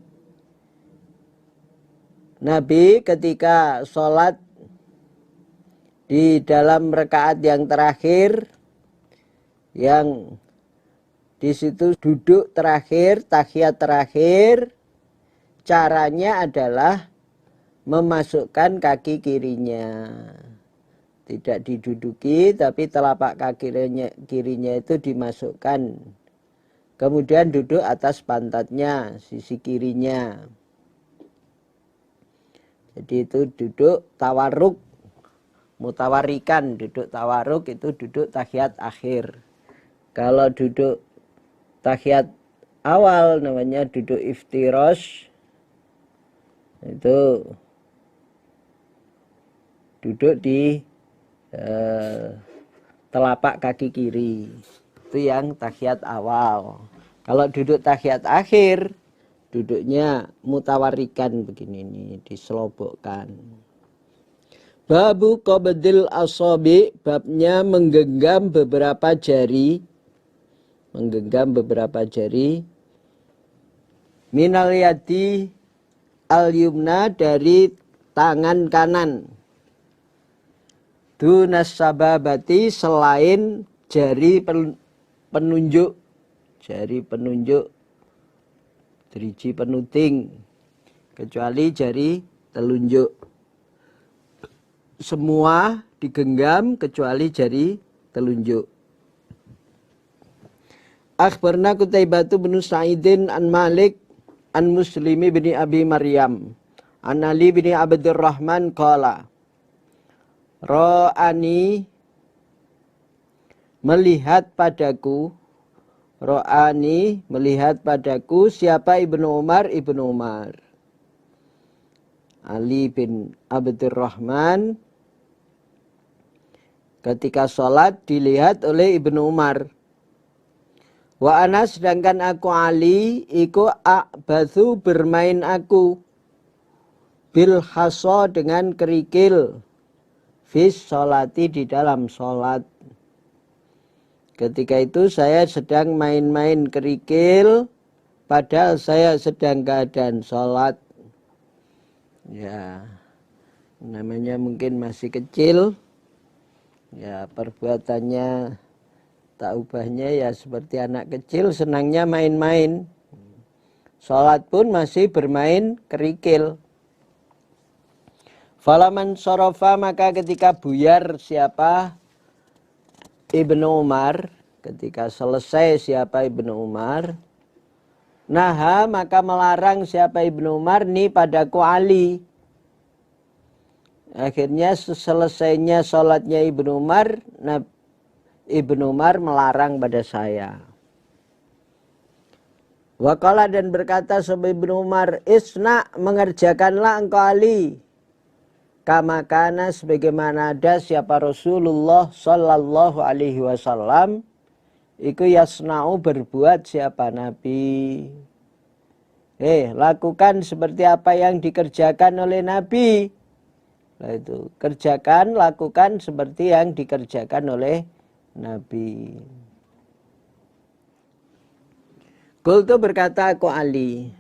Nabi ketika sholat di dalam rakaat yang terakhir, yang di situ duduk terakhir, tahiyat terakhir, caranya adalah memasukkan kaki kirinya. Tidak diduduki, tapi telapak kaki kirinya itu dimasukkan. Kemudian duduk atas pantatnya, sisi kirinya. Jadi itu duduk tawarruk, mutawarikan. Duduk tawarruk itu duduk tahiyat akhir. Kalau duduk tahiyat awal namanya duduk iftirosh, itu duduk di telapak kaki kiri, itu yang tahiyat awal. Kalau duduk tahiyat akhir, duduknya mutawarikan begini nih, diselobokkan. Babu qabdil asabi, babnya menggenggam beberapa jari, menggenggam beberapa jari, minal yadi al yumna, dari tangan kanan, dunas sababati, selain jari penunjuk, jari penunjuk, driji penuting, kecuali jari telunjuk. Semua digenggam kecuali jari telunjuk. Akhbarna Qutaibatu bin Sa'idin an Malik an Muslimi bin Abi Maryam an Ali bin Abdurrahman qala Ra'ani, melihat padaku, Ra'ani melihat padaku, siapa? Ibnu Umar, Ibnu Umar. Ali bin Abdurrahman ketika sholat dilihat oleh Ibnu Umar. Wa ana, sedangkan aku Ali iku a'bathu, bermain aku, bil haso, dengan kerikil, fis sholati, di dalam sholat. Ketika itu saya sedang main-main kerikil, padahal saya sedang keadaan sholat. Ya, namanya mungkin masih kecil, ya perbuatannya tak ubahnya ya seperti anak kecil, senangnya main-main. Sholat pun masih bermain kerikil. Falaman sorofa, maka ketika buyar siapa? Ibnu Umar, ketika selesai siapa? Ibnu Umar. Naha, maka melarang siapa? Ibnu Umar, ni padaku Ali. Akhirnya selesainya sholatnya Ibnu Umar, Ibnu Umar melarang pada saya. Waqala, dan berkata sahabat Ibnu Umar, isna, mengerjakanlah engkau Ali, kama kana, sebagaimana ada siapa Rasulullah sallallahu alaihi wasallam iku yasna'u, berbuat siapa Nabi. Lakukan seperti apa yang dikerjakan oleh Nabi. Nah, itu kerjakan, lakukan seperti yang dikerjakan oleh Nabi. Qultu, berkata aku Ali,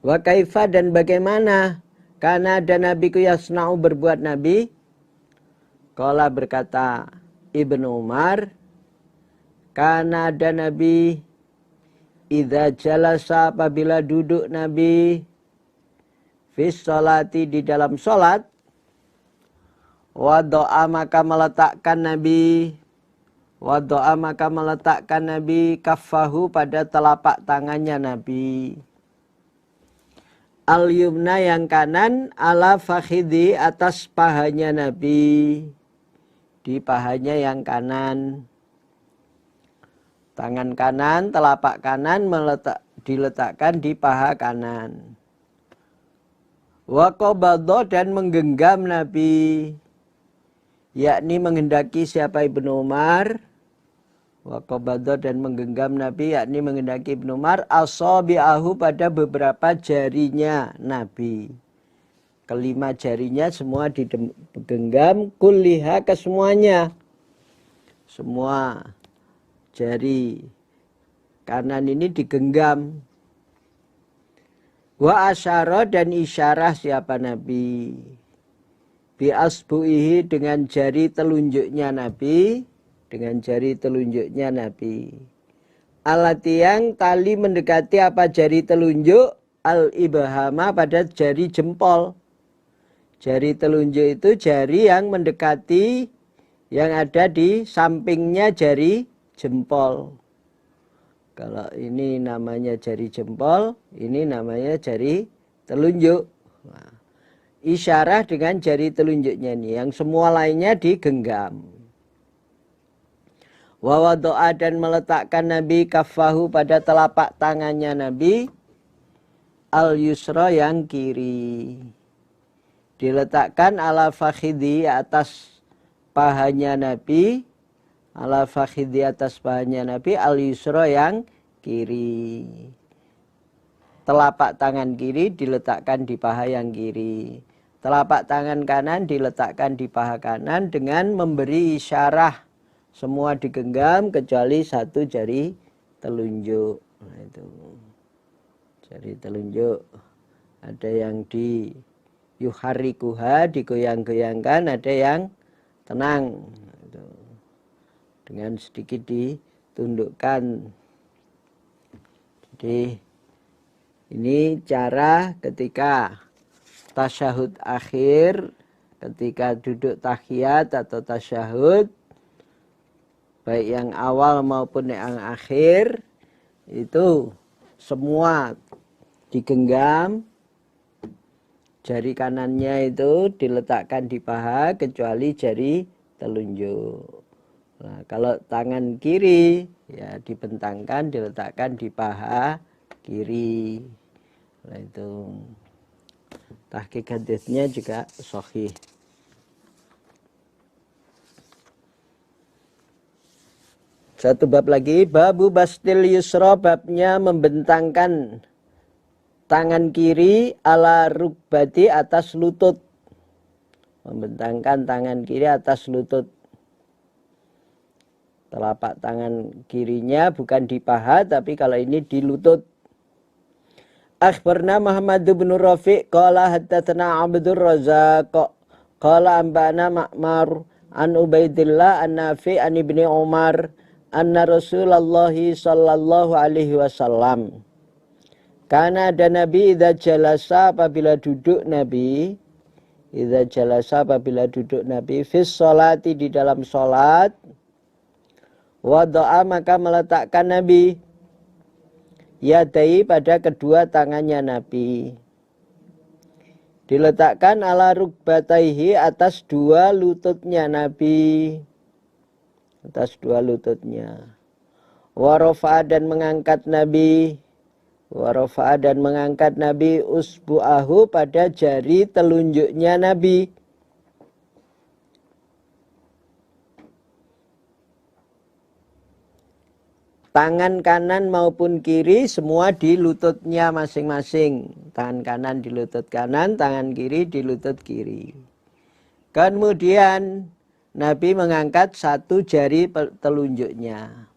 wa kaifa, dan bagaimana, karena ada Nabi ku yasna'u, berbuat Nabi. Qala berkata Ibnu Umar, karena ada Nabi idza jalasa apabila duduk Nabi fis sholati di dalam sholat, wado'a maka meletakkan Nabi kaffahu pada telapak tangannya Nabi, al-yumna yang kanan ala fakhidhi atas pahanya Nabi, di pahanya yang kanan. Tangan kanan, telapak kanan diletakkan di paha kanan. Wa qabadha dan menggenggam Nabi, yakni menghendaki siapa Ibnu Umar. Wa qabadha dan menggenggam Nabi, yakni menghendaki Ibnu Umar asabi'ahu pada beberapa jarinya Nabi. Kelima jarinya semua digenggam, kulliha kesemuanya. Semua jari kanan ini digenggam. Wa asyara dan isyarah siapa Nabi. Bi asbu'ihi dengan jari telunjuknya Nabi. Dengan jari telunjuknya Nabi. Alati yang tali mendekati apa jari telunjuk? Al-ibhama pada jari jempol. Jari telunjuk itu jari yang mendekati, yang ada di sampingnya jari jempol. Kalau ini namanya jari jempol, ini namanya jari telunjuk. Nah, isyarah dengan jari telunjuknya ini, yang semua lainnya digenggam. Wa wado'a dan meletakkan Nabi kaffahu pada telapak tangannya Nabi, al-yusra yang kiri. Diletakkan ala fakhidhi atas pahanya Nabi, ala fakhidhi atas pahanya Nabi, al-yusra yang kiri. Telapak tangan kiri diletakkan di paha yang kiri. Telapak tangan kanan diletakkan di paha kanan dengan memberi isyarah. Semua digenggam kecuali satu jari telunjuk. Nah, itu. Jari telunjuk. Ada yang di yuharikuha, digoyang-goyangkan, ada yang tenang. Itu. Dengan sedikit ditundukkan. Jadi ini cara ketika tasyahud akhir, ketika duduk tahiyat atau tasyahud, baik yang awal maupun yang akhir, itu semua digenggam. Jari kanannya itu diletakkan di paha kecuali jari telunjuk. Nah, kalau tangan kiri ya dibentangkan, diletakkan di paha kiri. Nah, itu tahqiq hadisnya juga sahih. Satu bab lagi, babu bastil yusra, babnya membentangkan tangan kiri ala rukbati atas lutut. Membentangkan tangan kiri atas lutut. Telapak tangan kirinya bukan di paha, tapi kalau ini di lutut. Akhbarna Muhammad bin Rafiq qala haddatsana Abdur Razzaq qala ambana Ma'mar an Ubaidillah an Nafi' an Ibni Umar anna Rasulullah sallallahu alaihi wasallam karena ada Nabi idza jalasa apabila duduk Nabi, idza jalasa apabila duduk Nabi fis sholati di dalam salat, wada'a maka meletakkan Nabi yadai pada kedua tangannya Nabi, diletakkan ala rukbataihi atas dua lututnya Nabi, atas dua lututnya. Warafa'a dan mengangkat Nabi, warafa'a dan mengangkat Nabi usbu'ahu pada jari telunjuknya Nabi. Tangan kanan maupun kiri semua di lututnya masing-masing. Tangan kanan di lutut kanan, tangan kiri di lutut kiri. Kemudian Nabi mengangkat satu jari telunjuknya.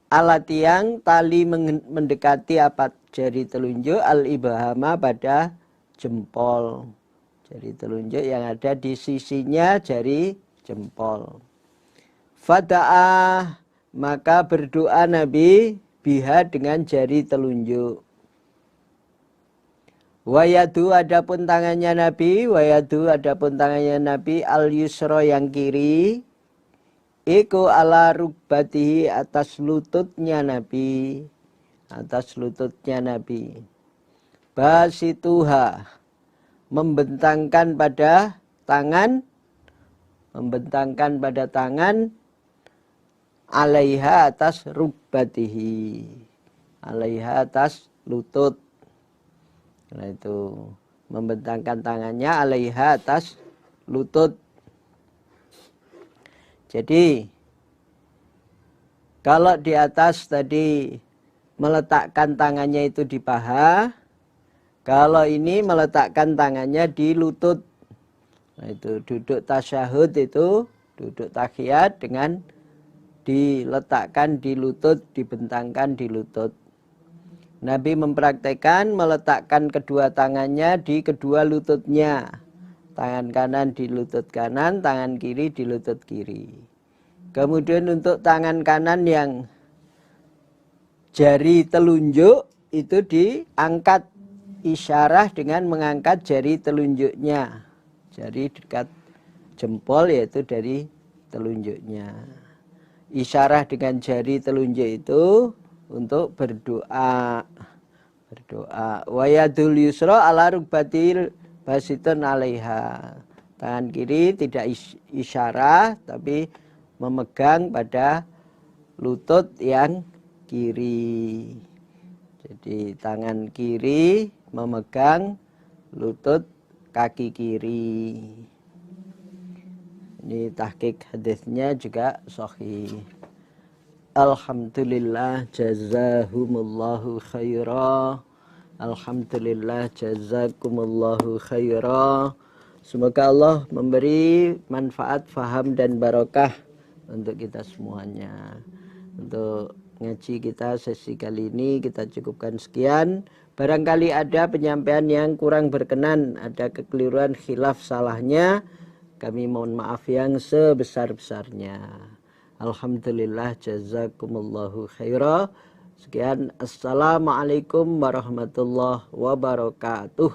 Alat yang tali mendekati apa jari telunjuk, al-ibhama pada jempol. Jari telunjuk yang ada di sisinya jari jempol. Fada'ah, maka berdoa Nabi biha dengan jari telunjuk. Wayadu adapun tangannya Nabi, wayadu adapun tangannya Nabi al yusra yang kiri, iku ala rukbatihi atas lututnya Nabi, atas lututnya Nabi. Basituha, membentangkan pada tangan, alaiha atas rukbatihi, alaiha atas lutut. Nah itu membentangkan tangannya alaiha atas lutut. Jadi kalau di atas tadi meletakkan tangannya itu di paha, kalau ini meletakkan tangannya di lutut. Nah itu duduk tasyahud itu, duduk tahiyat dengan diletakkan di lutut, dibentangkan di lutut. Nabi mempraktekkan meletakkan kedua tangannya di kedua lututnya. Tangan kanan di lutut kanan, tangan kiri di lutut kiri. Kemudian untuk tangan kanan yang jari telunjuk itu diangkat, isyarah dengan mengangkat jari telunjuknya. Jari dekat jempol yaitu dari telunjuknya. Isyarah dengan jari telunjuk itu untuk berdoa. Wa yadul yusra ala rukbatil basitun alaiha. Tangan kiri tidak isyarah tapi memegang pada lutut yang kiri. Jadi tangan kiri memegang lutut kaki kiri. Ini tahqiq hadisnya juga sahih. Alhamdulillah jazahumullahu khaira. Alhamdulillah jazakumullahu khaira. Semoga Allah memberi manfaat, faham dan barokah untuk kita semuanya. Untuk ngaji kita sesi kali ini kita cukupkan sekian. Barangkali ada penyampaian yang kurang berkenan, ada kekeliruan, khilaf, salahnya, kami mohon maaf yang sebesar-besarnya. Alhamdulillah jazakumullahu khaira. Sekian, assalamualaikum warahmatullahi wabarakatuh.